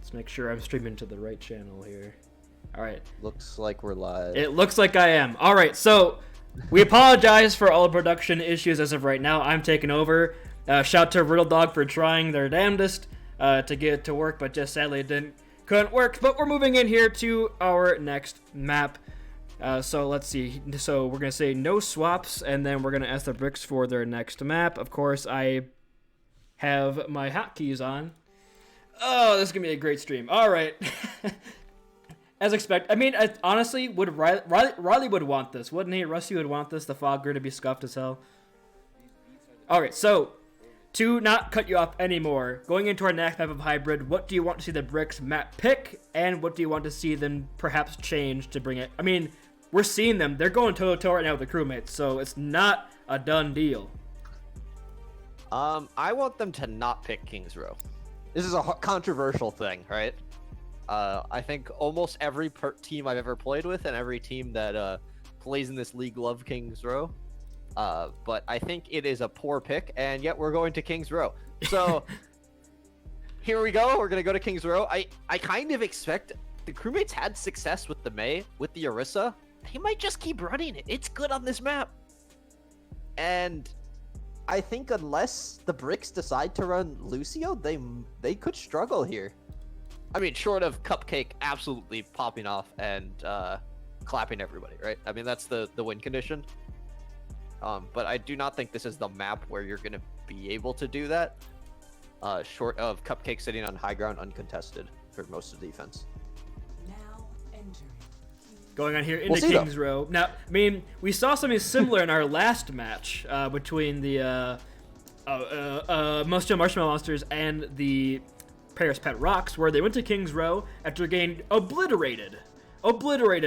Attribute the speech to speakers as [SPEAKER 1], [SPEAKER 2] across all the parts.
[SPEAKER 1] Let's make sure I'm streaming to the right channel here. All right.
[SPEAKER 2] Looks like we're live.
[SPEAKER 1] It looks like I am. All right, so we apologize for all the production issues as of right now. I'm taking over. Shout to Riddle Dog for trying their damnedest to get it to work, but just sadly it couldn't work. But we're moving in here to our next map. So let's see. So we're going to say no swaps, and then we're going to ask the Bricks for their next map. Of course, I have my hotkeys on. Oh, this is going to be a great stream. All right. As expected. I mean, I honestly, would Riley would want this, wouldn't he? Rusty would want this, the Fogger to be scuffed as hell. All right, so to not cut you off anymore, going into our next map of Hybrid, what do you want to see the Bricks map pick, and what do you want to see them perhaps change to bring it? I mean, we're seeing them. They're going toe-to-toe right now with the Crewmates, so it's not a done deal.
[SPEAKER 2] I want them to not pick Kings Row. This is a controversial thing, right? I think almost every team I've ever played with and every team that plays in this league love Kings Row. But I think it is a poor pick, and yet we're going to Kings Row. So here we go. We're going to go to Kings Row. I kind of expect the Crewmates had success with the Mei, with the Orisa. They might just keep running it. It's good on this map. And I think unless the Bricks decide to run Lucio, they could struggle here. I mean, short of Cupcake absolutely popping off and clapping everybody, right? I mean, that's the win condition. But I do not think this is the map where you're going to be able to do that. Short of Cupcake sitting on high ground uncontested for most of the defense.
[SPEAKER 1] Going on here into Kings Row. Now, I mean, we saw something similar in our last match between the Marshmallow Monsters and the Paris Pet Rocks, where they went to Kings Row after getting obliterated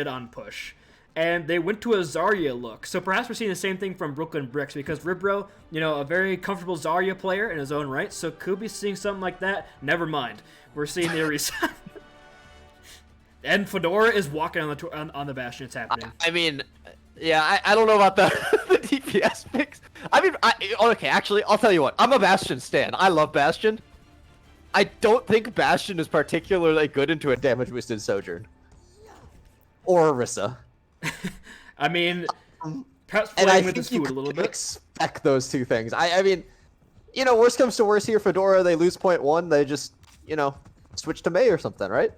[SPEAKER 1] on push. And they went to a Zarya look. So perhaps we're seeing the same thing from Brooklyn Bricks, because Ribro, a very comfortable Zarya player in his own right, so could be seeing something like that. Never mind. We're seeing the Orisa. And Fedora is walking on the Bastion. It's happening.
[SPEAKER 2] I mean, yeah, I don't know about the DPS picks. I mean, okay, actually, I'll tell you what. I'm a Bastion stan. I love Bastion. I don't think Bastion is particularly good into a damage-boosted Sojourn. Or Orisa.
[SPEAKER 1] I mean, perhaps playing with his food a little bit.
[SPEAKER 2] Expect those two things. I mean, worst comes to worst here, Fedora, they lose .1, they just, switch to Mei or something, right?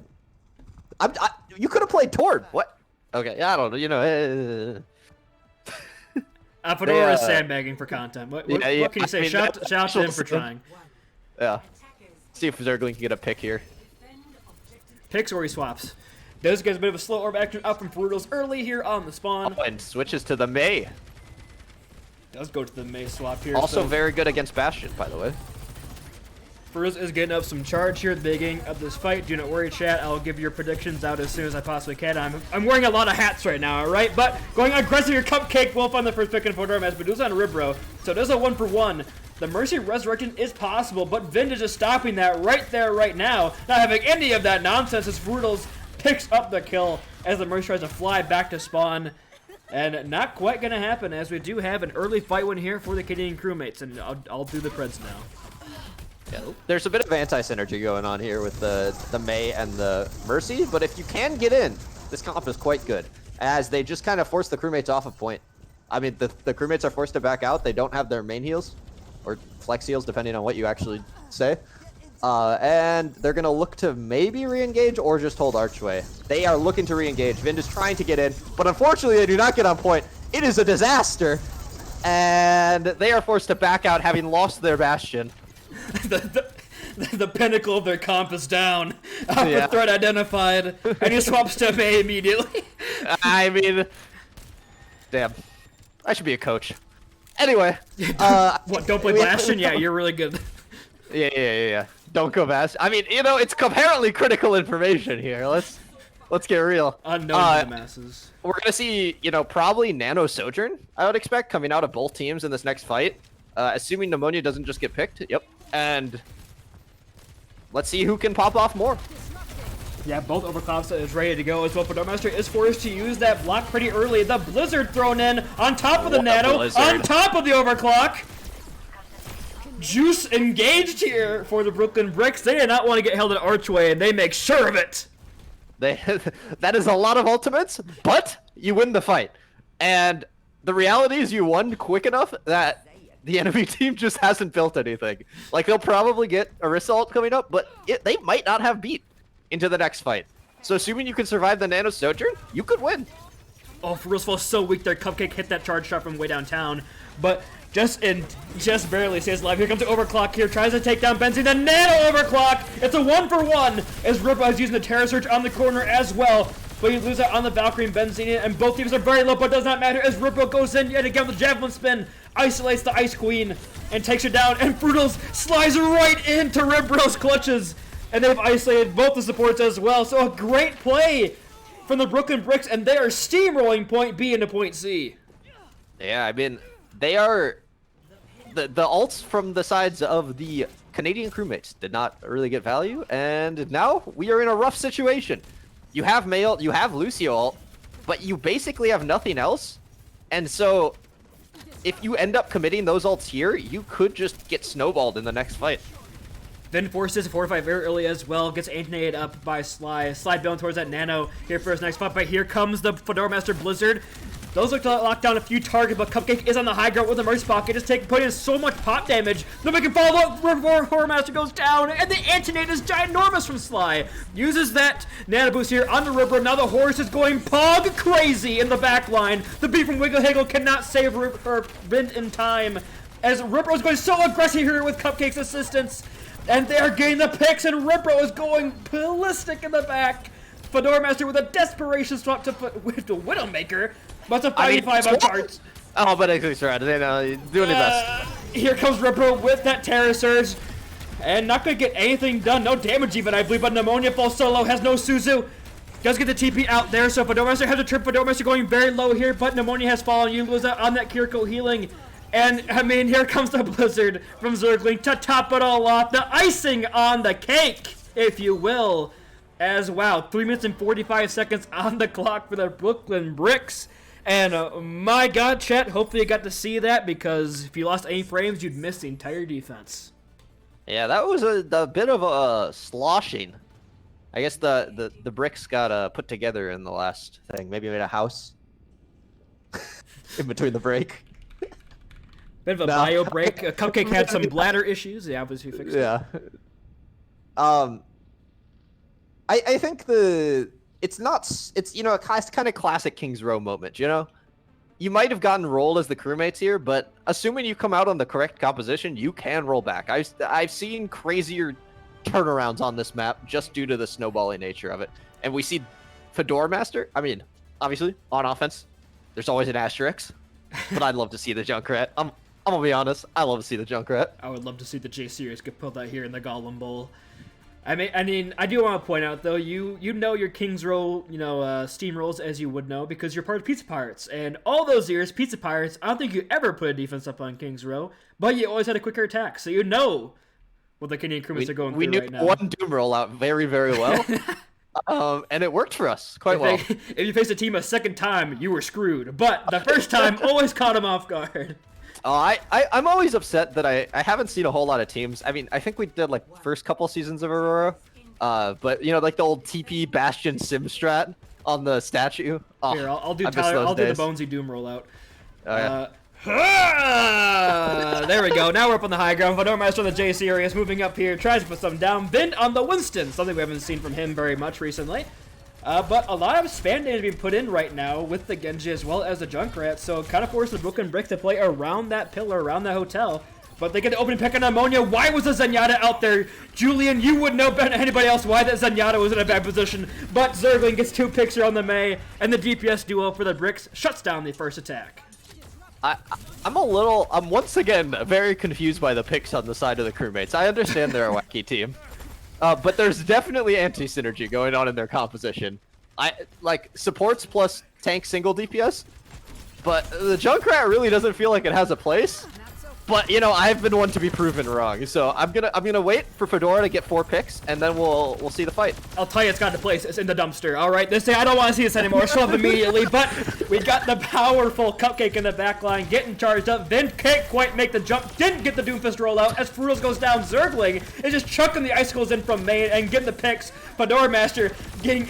[SPEAKER 2] You could have played Tord. What? Okay, I don't know.
[SPEAKER 1] Fedora is sandbagging for content. What can you say? Shout to him for trying.
[SPEAKER 2] Yeah. See if Zergling can get a pick here.
[SPEAKER 1] Picks or he swaps. Does get a bit of a slow orb action out from Fruitals early here on the spawn.
[SPEAKER 2] Oh, and switches to the Mei.
[SPEAKER 1] Does go to the Mei swap here.
[SPEAKER 2] Also very good against Bastion, by the way.
[SPEAKER 1] Fruitals is getting up some charge here at the beginning of this fight. Do not worry, chat. I'll give your predictions out as soon as I possibly can. I'm wearing a lot of hats right now, alright? But going aggressive here, Cupcake Wolf on the first pick and Fedora match, but Medusa on Ribro. So it is a 1-for-1. The Mercy Resurrection is possible, but Vintage is stopping that right there, right now. Not having any of that nonsense as Fruitals picks up the kill as the Mercy tries to fly back to spawn. And not quite going to happen, as we do have an early fight win here for the Canadian Crewmates. And I'll do the Preds now.
[SPEAKER 2] Yeah, there's a bit of anti-synergy going on here with the Mei and the Mercy, but if you can get in, this comp is quite good, as they just kind of force the Crewmates off a point. I mean, the Crewmates are forced to back out. They don't have their main heals, or flex heals, depending on what you actually say. And they're going to look to maybe re-engage or just hold Archway. They are looking to re-engage. Vind is trying to get in, but unfortunately they do not get on point. It is a disaster, and they are forced to back out, having lost their Bastion.
[SPEAKER 1] The pinnacle of their comp is down. Alpha threat identified, and he swaps to Mei immediately.
[SPEAKER 2] I mean, damn. I should be a coach. Anyway.
[SPEAKER 1] What, don't play Bastion? Yeah, you're really good.
[SPEAKER 2] Yeah. Don't go Bastion. I mean, it's apparently critical information here. Let's get real.
[SPEAKER 1] Unknown to the masses.
[SPEAKER 2] We're gonna see, probably Nano Sojourn, I would expect, coming out of both teams in this next fight. Assuming Pneumonia doesn't just get picked. Yep. And let's see who can pop off more.
[SPEAKER 1] Yeah, both Overclocks is ready to go as well, but Darkmaster is forced to use that block pretty early. The Blizzard thrown in on top of the Nano, on top of the Overclock. juice engaged here for the Brooklyn Bricks. They did not want to get held at Archway, and they make sure of it.
[SPEAKER 2] That is a lot of ultimates, but you win the fight. And the reality is you won quick enough that the enemy team just hasn't built anything. Like, they'll probably get Orisa ult coming up, but they might not have beat into the next fight. So assuming you can survive the Nano Sojourn, you could win.
[SPEAKER 1] Oh, Roosevelt so weak there. Cupcake hit that charge shot from way downtown, but just barely stays alive. Here comes the overclock here, tries to take down Benzine. The Nano overclock! It's a 1-for-1 as Ripple is using the Terror Surge on the corner as well. But you lose out on the Valkyrie and Benzine, and both teams are very low, but it does not matter as Ripple goes in yet again with the Javelin Spin, isolates the Ice Queen, and takes her down, and Frutals slides right into Ribbro's clutches, and they've isolated both the supports as well. So a great play from the Brooklyn Bricks, and they are steamrolling point B into point C.
[SPEAKER 2] Yeah, I mean, they are... The ults from the sides of the Canadian crewmates did not really get value, and now we are in a rough situation. You have May ult, you have Lucio ult, but you basically have nothing else. And so, if you end up committing those ults here, you could just get snowballed in the next fight.
[SPEAKER 1] Then forces a 4-5 very early as well, gets antonated up by Sly. Sly building towards that Nano here for his next spot, but here comes the Fedora Master Blizzard. Those look to lock down a few targets, but Cupcake is on the high ground with the Mercy Pocket, just putting in so much pop damage. Nobody can follow up. Horror Master goes down, and the Antonate is ginormous from Sly. Uses that Nano Boost here on the Ripper. Now the Horse is going pog crazy in the back line. The beat from Wiggle Higgle cannot save Vint in time, as Ripper is going so aggressive here with Cupcake's assistance. And they are getting the picks, and Ripro is going ballistic in the back. Fedora Master with a desperation swap to Widowmaker, but it's a 5v5 on cards.
[SPEAKER 2] Oh, but it's right. They're doing their best.
[SPEAKER 1] Here comes Ripro with that Terror Surge, and not going to get anything done. No damage even, I believe, but Pneumonia falls solo, has no Suzu. Does get the TP out there, so Fedora Master has a trip. Fedora Master going very low here, but Pneumonia has fallen. You lose out on that Kiriko healing. And, I mean, here comes the Blizzard from Zergling to top it all off. The icing on the cake, if you will. As, wow, 3 minutes and 45 seconds on the clock for the Brooklyn Bricks. And, my God, chat, hopefully you got to see that, because if you lost any frames, you'd miss the entire defense.
[SPEAKER 2] Yeah, that was a bit of a sloshing. I guess the Bricks got put together in the last thing. Maybe made a house in between the break.
[SPEAKER 1] Bit of a bio break. Cupcake had some bladder issues. They obviously fixed it.
[SPEAKER 2] Yeah. I think it's you know, a kind of classic Kings Row moment, you know? You might have gotten rolled as the crewmates here, but assuming you come out on the correct composition, you can roll back. I've seen crazier turnarounds on this map just due to the snowballing nature of it. And we see Fedora Master, I mean, obviously, on offense, there's always an asterisk, but I'd love to see the Junkrat. I'm gonna be honest, I love to see the Junkrat.
[SPEAKER 1] I would love to see the J-Series get pulled out here in the Golem Bowl. I mean, I do want to point out, though, you know your Kings Row, steamrolls as you would know, because you're part of Pizza Pirates. And all those years, Pizza Pirates, I don't think you ever put a defense up on Kings Row, but you always had a quicker attack, so you know what the Canadian crewmates are going through right now.
[SPEAKER 2] We knew one Doom roll out very, very well, and it worked for us quite well.
[SPEAKER 1] If you faced a team a second time, you were screwed, but the first time always caught them off guard.
[SPEAKER 2] Oh, I'm always upset that I haven't seen a whole lot of teams. I mean, I think we did like first couple seasons of Aurora, but you know, like the old TP Bastion Sim strat on the statue. Oh,
[SPEAKER 1] here, I'll do Tyler. I'll do the Bonesy Doom rollout.
[SPEAKER 2] Oh, yeah.
[SPEAKER 1] There we go. Now we're up on the high ground. Fedora Master on the J Series moving up here, tries to put some down. Vint on the Winston, something we haven't seen from him very much recently. But a lot of spam damage being put in right now with the Genji as well as the Junkrat, so it kind of forces the Brooklyn Brick to play around that pillar, around that hotel. But they get the opening pick on Ammonia. Why was the Zenyatta out there? Julian, you would know better than anybody else why that Zenyatta was in a bad position. But Zergling gets 2 picks here on the May, and the DPS duo for the Bricks shuts down the first attack.
[SPEAKER 2] I'm once again very confused by the picks on the side of the crewmates. I understand they're a wacky team. But there's definitely anti-synergy going on in their composition. Like supports plus tank single DPS, but the Junkrat really doesn't feel like it has a place. But you know, I've been one to be proven wrong, so I'm gonna wait for Fedora to get 4 picks, and then we'll see the fight.
[SPEAKER 1] I'll tell you, it's got to place. It's in the dumpster. All right, this day I don't want to see this anymore. Show up immediately. But we got the powerful Cupcake in the back line, getting charged up. Vin can't quite make the jump. Didn't get the Doomfist roll out as Fruitles goes down. Zergling is just chucking the icicles in from main and getting the picks. Fedora Master getting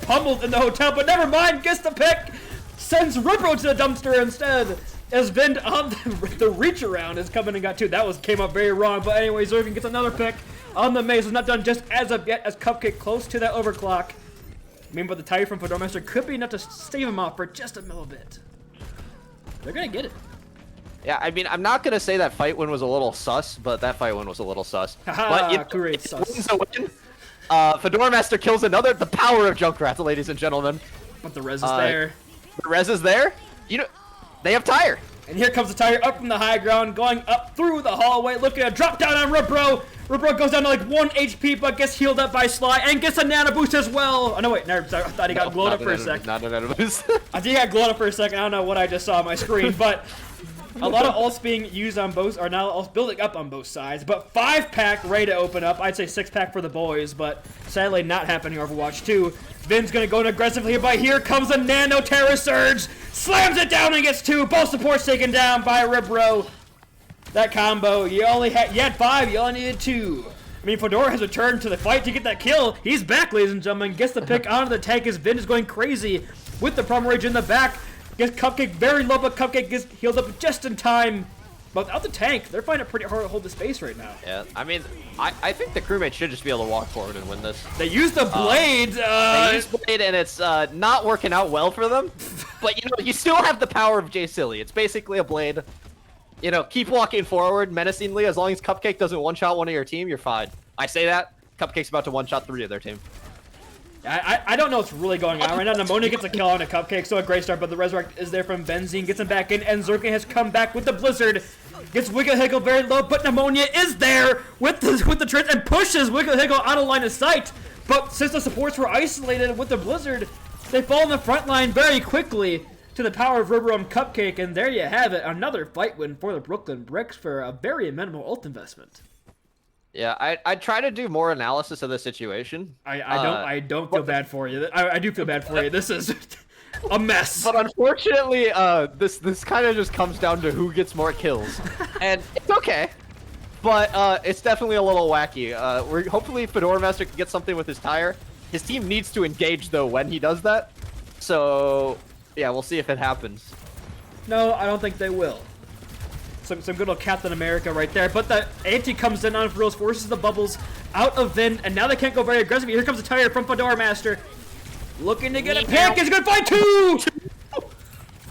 [SPEAKER 1] pummeled in the hotel, but never mind. Gets the pick. Sends Ripro to the dumpster instead. As Vin on the reach around is coming and got 2. That came up very wrong. But anyway, Zergling gets another pick on the maze. It's not done just as of yet as Cupcake close to that overclock. Meanwhile, the tire from Fedora Master could be enough to stave him off for just a little bit. They're going to get it.
[SPEAKER 2] Yeah, I mean, I'm not going to say that fight win was a little sus, but that fight win was a little sus.
[SPEAKER 1] Haha,
[SPEAKER 2] but
[SPEAKER 1] great sus.
[SPEAKER 2] Win's a win. Fedora Master kills another. The power of Junkrat, ladies and gentlemen.
[SPEAKER 1] But the res is there.
[SPEAKER 2] The res is there. You know, they have tire.
[SPEAKER 1] And here comes the tire up from the high ground, going up through the hallway, looking at a drop down on Ripro. Ripro goes down to like 1 HP, but gets healed up by Sly and gets a nano boost as well. Oh no, wait, sorry, I thought he got blown up for a sec.
[SPEAKER 2] Not a nano boost.
[SPEAKER 1] I think he got blown up for a second. I don't know what I just saw on my screen, but a lot of ults being used on both, are now ults building up on both sides. But 5-pack ready to open up. I'd say 6-pack for the boys, but sadly not happening in Overwatch 2. Vin's gonna go in aggressively, but here comes a Nano Terror Surge. Slams it down and gets 2. Both supports taken down by Ripro. That combo, you had 5, you only needed 2. I mean, Fedora has returned to the fight to get that kill. He's back, ladies and gentlemen. Gets the pick onto the tank as Vin is going crazy with the Promo Rage in the back. Gets Cupcake very low, but Cupcake gets healed up just in time. But without the tank, they're finding it pretty hard to hold the space right now.
[SPEAKER 2] Yeah, I mean, I think the Crewmates should just be able to walk forward and win this.
[SPEAKER 1] They use the blade.
[SPEAKER 2] They use blade, and it's not working out well for them. But you know, you still have the power of J Silly. It's basically a blade. You know, keep walking forward menacingly. As long as Cupcake doesn't one-shot one of your team, you're fine. I say that. Cupcake's about to one-shot 3 of their team.
[SPEAKER 1] I don't know what's really going on right now. Pneumonia gets a kill on a Cupcake, so a great start, but the Resurrect is there from Benzine, gets him back in, and Zergling has come back with the Blizzard. Gets Wiggle very low, but Pneumonia is there with the Trent and pushes Wiggle out of line of sight. But since the supports were isolated with the Blizzard, they fall in the front line very quickly to the power of Ripro and Cupcake, and there you have it. Another fight win for the Brooklyn Bricks for a very minimal ult investment.
[SPEAKER 2] Yeah, I try to do more analysis of the situation.
[SPEAKER 1] I don't feel bad for you. I do feel bad for you. This is a mess.
[SPEAKER 2] But unfortunately, this kind of just comes down to who gets more kills, and it's okay. But it's definitely a little wacky. Hopefully Fedora Master can get something with his tire. His team needs to engage though when he does that. So yeah, we'll see if it happens.
[SPEAKER 1] No, I don't think they will. Some good old Captain America right there. But the anti comes in on Fedora, forces the bubbles out of Vin, and now they can't go very aggressive. Here comes a tire from Fedora Master. Looking to get a pick. It's a good fight, 2!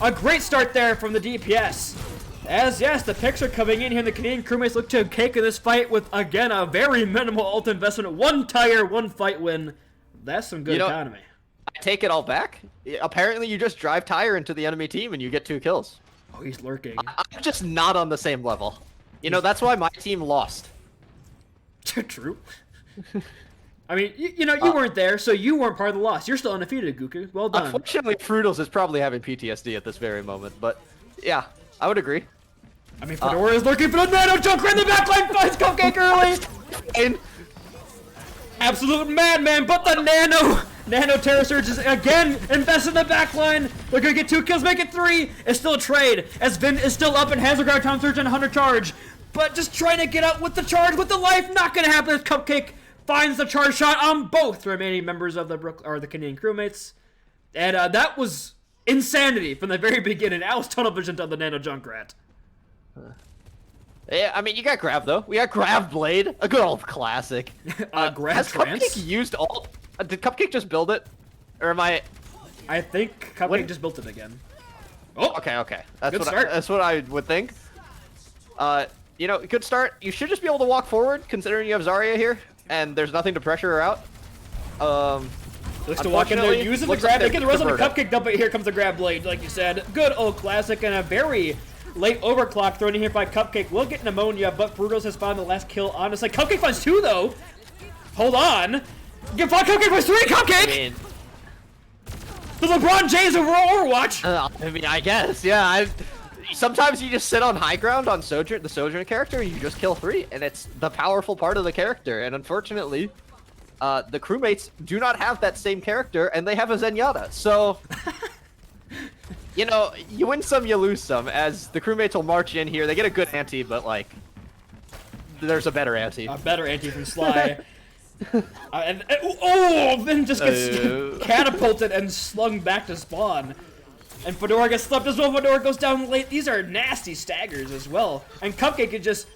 [SPEAKER 1] A great start there from the DPS. As, yes, the picks are coming in here. The Canadian Crewmates look to cake in this fight with, again, a very minimal ult investment. 1 tire, 1 fight win. That's some good economy.
[SPEAKER 2] I take it all back. Apparently, you just drive tire into the enemy team and you get 2 kills.
[SPEAKER 1] Oh, he's lurking.
[SPEAKER 2] I'm just not on the same level. You know, that's why my team lost.
[SPEAKER 1] True. I mean, you know, you weren't there, so you weren't part of the loss. You're still undefeated, Guku. Well done.
[SPEAKER 2] Unfortunately, Fruitles is probably having PTSD at this very moment, but yeah, I would agree.
[SPEAKER 1] I mean, Fedora is looking for the Nano Junker in the backline, finds Cupcake early! Absolute madman, but the Nano Terror Surge is again invested in the backline. They're gonna get 2 kills, make it 3. It's still a trade, as Vin is still up and has a ground time surge and 100 charge. But just trying to get out with the charge, with the life, not gonna happen as Cupcake finds the charge shot on both remaining members of the Canadian Crewmates. And that was insanity from the very beginning. That was tunnel vision on the Nano Junkrat.
[SPEAKER 2] Yeah, I mean, you got Grab, though. We got Grab Blade, a good old classic.
[SPEAKER 1] Grab
[SPEAKER 2] Has
[SPEAKER 1] Trance?
[SPEAKER 2] Cupcake used ult? Did Cupcake just build it? Or am I...
[SPEAKER 1] I think Cupcake just built it again. Oh,
[SPEAKER 2] okay.
[SPEAKER 1] That's
[SPEAKER 2] what I would think. You know, good start. You should just be able to walk forward, considering you have Zarya here, and there's nothing to pressure her out.
[SPEAKER 1] Looks to walk in there, using the grab. They get the rest of the Cupcake dump, but here comes the Grab Blade, like you said. Good old classic, and a very late overclock thrown in here by Cupcake. Will get Pneumonia, but Brutos has found the last kill on us. Like, Cupcake finds 2, though. Hold on. Get find Cupcake finds 3, Cupcake!
[SPEAKER 2] I mean,
[SPEAKER 1] the LeBron James of Overwatch!
[SPEAKER 2] I mean, I guess, yeah. sometimes you just sit on high ground on the Sojourner character, and you just kill 3, and it's the powerful part of the character. And unfortunately, the crewmates do not have that same character, and they have a Zenyatta. So, you know, you win some, you lose some. As the crewmates will march in here, they get a good ante, but like, there's a better ante.
[SPEAKER 1] A better ante from Sly. Then just gets catapulted and slung back to spawn. And Fedora gets slept as well. Fedora goes down late. These are nasty staggers as well. And Cupcake is just,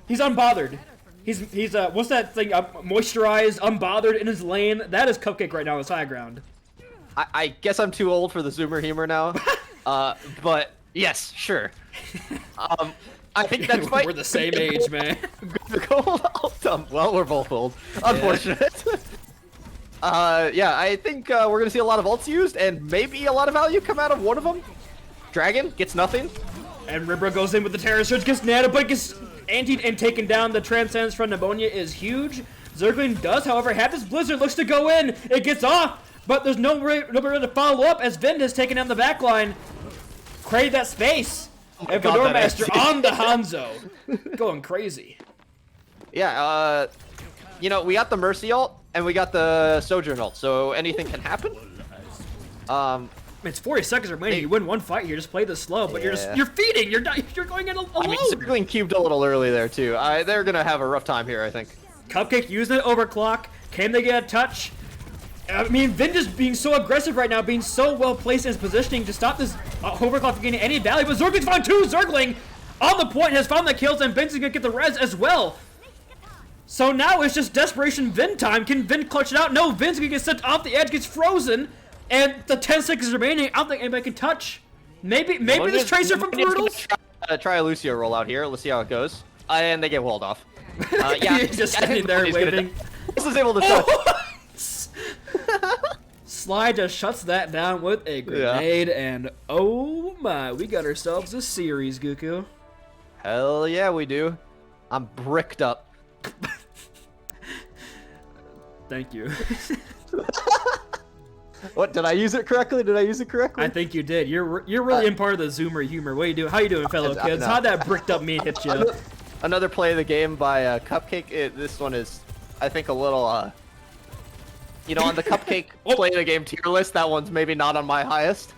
[SPEAKER 1] he's unbothered. He's what's that thing? Moisturized, unbothered in his lane. That is Cupcake right now. It's high ground.
[SPEAKER 2] I guess I'm too old for the Zoomer humor now. But yes, sure. I think that's why
[SPEAKER 1] we're the same age, man.
[SPEAKER 2] Well, we're both old. Unfortunate. Yeah, I think we're gonna see a lot of ults used, and maybe a lot of value come out of one of them. Dragon gets nothing.
[SPEAKER 1] And Ribra goes in with the Terror Surge, gets nada, but gets antied and taken down. The Transcendence from Pneumonia is huge. Zergling does, however, have this Blizzard, looks to go in. It gets off, but there's nobody to follow up as Vind has taken down the backline. Crave that space. And Fedora Master on the Hanzo. Going crazy.
[SPEAKER 2] Yeah, you know, we got the Mercy ult, and we got the Sojourn ult, so anything can happen.
[SPEAKER 1] It's 40 seconds remaining. You win one fight here. Just play this slow, but you're feeding. You're going in alone.
[SPEAKER 2] I mean, Zergling cubed a little early there too. They're gonna have a rough time here, I think.
[SPEAKER 1] Cupcake using it overclock. Can they get a touch? I mean, Vin just being so aggressive right now, being so well placed in his positioning to stop this overclock from getting any value. But Zergling's found 2. Zergling on the point has found the kills, and Vin's gonna get the res as well. So now it's just desperation Vin time. Can Vin clutch it out? No, Vin's gonna get sent off the edge, gets frozen, and the 10 seconds remaining. I don't think anybody can touch. Maybe this Tracer from Brutals?
[SPEAKER 2] Try a Lucio rollout here. Let's see how it goes. And they get walled off. Yeah,
[SPEAKER 1] he's just standing there waiting.
[SPEAKER 2] This is able to touch.
[SPEAKER 1] Sly just shuts that down with a grenade, and oh my, we got ourselves a series, Guku.
[SPEAKER 2] Hell yeah, we do. I'm bricked up.
[SPEAKER 1] Thank you.
[SPEAKER 2] What, did I use it correctly?
[SPEAKER 1] I think you did. You're really in part of the Zoomer humor. What are you doing? How you doing, fellow kids?
[SPEAKER 2] No.
[SPEAKER 1] How'd that bricked up me hit you?
[SPEAKER 2] Another play of the game by Cupcake. This one is, I think, a little, you know, on the Cupcake play of the game tier list, that one's maybe not on my highest.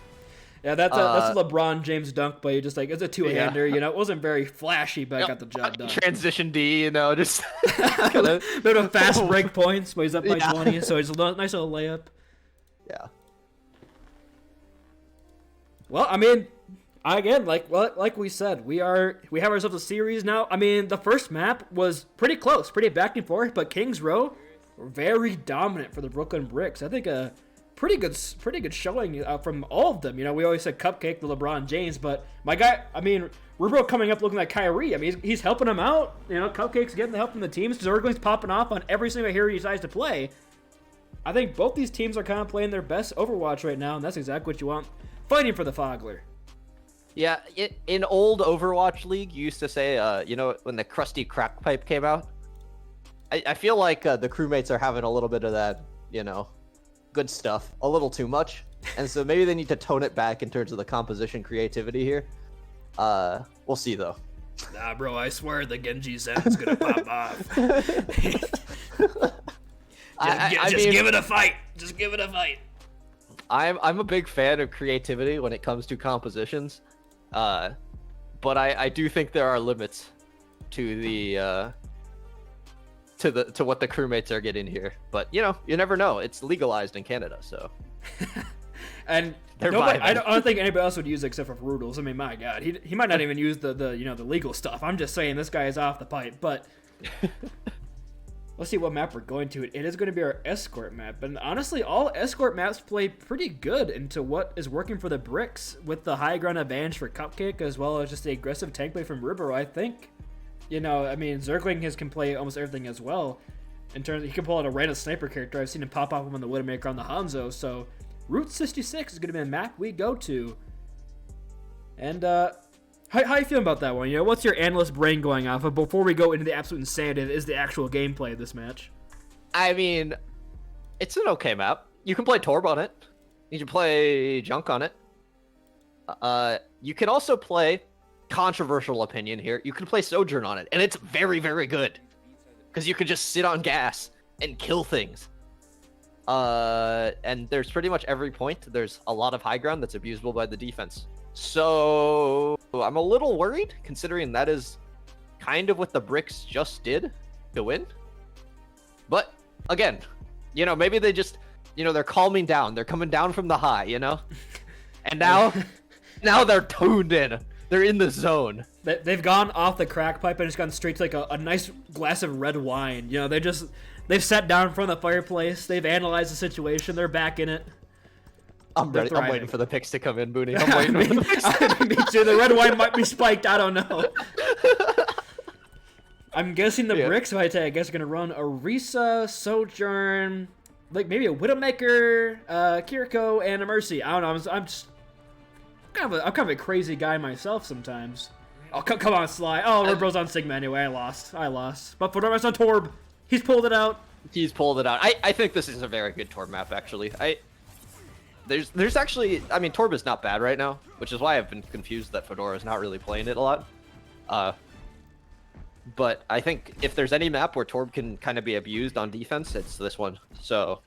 [SPEAKER 1] Yeah, that's a LeBron James dunk play. Just like, it's a two-hander, you know. It wasn't very flashy, but I got the job done.
[SPEAKER 2] Transition D, you know, just...
[SPEAKER 1] Bit of fast break points, but he's up by 20, so it's a nice little layup.
[SPEAKER 2] Yeah.
[SPEAKER 1] Well, I mean, again, like we said, we have ourselves a series now. I mean, the first map was pretty close, pretty back and forth, but Kings Row were very dominant for the Brooklyn Bricks. I think a pretty good showing from all of them. You know, we always said Cupcake, the LeBron James, but my guy, I mean, Rubro coming up looking like Kyrie. I mean, he's helping him out. You know, Cupcake's getting the help from the teams. Zergling's popping off on every single hero he decides to play. I think both these teams are kind of playing their best Overwatch right now, and that's exactly what you want. Fighting for the Fogler.
[SPEAKER 2] Yeah, in old Overwatch League, you used to say, you know, when the Krusty Crack Pipe came out, I feel like the crewmates are having a little bit of that, you know, good stuff, a little too much, and so maybe they need to tone it back in terms of the composition creativity here. We'll see though.
[SPEAKER 1] Nah, bro, I swear the Genji Zen's gonna pop off. Just give it a fight. Just give it a fight.
[SPEAKER 2] I'm a big fan of creativity when it comes to compositions, but I do think there are limits to the to what the crewmates are getting here. But you know, you never know. It's legalized in Canada, so.
[SPEAKER 1] And I don't think anybody else would use it except for Rudels. I mean, my God, he might not even use the you know, the legal stuff. I'm just saying this guy is off the pipe, but. Let's see what map we're going to. It is going to be our escort map. And honestly, all escort maps play pretty good into what is working for the Bricks with the high ground advantage for Cupcake as well as just the aggressive tank play from Ribero. I think, you know, I mean, Zergling can play almost everything as well. In terms of, he can pull out a random sniper character. I've seen him pop off on the Widowmaker on the Hanzo. So Route 66 is going to be a map we go to. And, How you feeling about that one? You know, what's your analyst brain going off of before we go into the absolute insanity that is the actual gameplay of this match?
[SPEAKER 2] I mean, it's an okay map. You can play Torb on it. You can play Junk on it. You can also play controversial opinion here. You can play Sojourn on it, and it's very, very good. Because you can just sit on gas and kill things. And there's pretty much every point. There's a lot of high ground that's abusable by the defense. So I'm a little worried, considering that is kind of what the Bricks just did to win. But again, you know, maybe they just, you know, they're calming down. They're coming down from the high, you know? And now they're tuned in. They're in the zone.
[SPEAKER 1] They've gone off the crack pipe and just gone straight to like a nice glass of red wine. You know, they've sat down in front of the fireplace. They've analyzed the situation. They're back in it.
[SPEAKER 2] I'm ready. I'm waiting for the picks to come in, Booney. I'm waiting for the picks.
[SPEAKER 1] Me too. The red wine might be spiked. I don't know. I'm guessing the Bricks, if I tell you, I guess are going to run Orisa, Sojourn, like maybe a Widowmaker, Kiriko, and a Mercy. I don't know. I'm kind of a crazy guy myself sometimes. Oh, come on, Sly. Oh, Ribro's on Sigma anyway. I lost. But Fedorma's on Torb. He's pulled it out.
[SPEAKER 2] I think this is a very good Torb map, actually. There's actually, I mean, Torb is not bad right now, which is why I've been confused that Fedora is not really playing it a lot. But I think if there's any map where Torb can kind of be abused on defense, it's this one. So,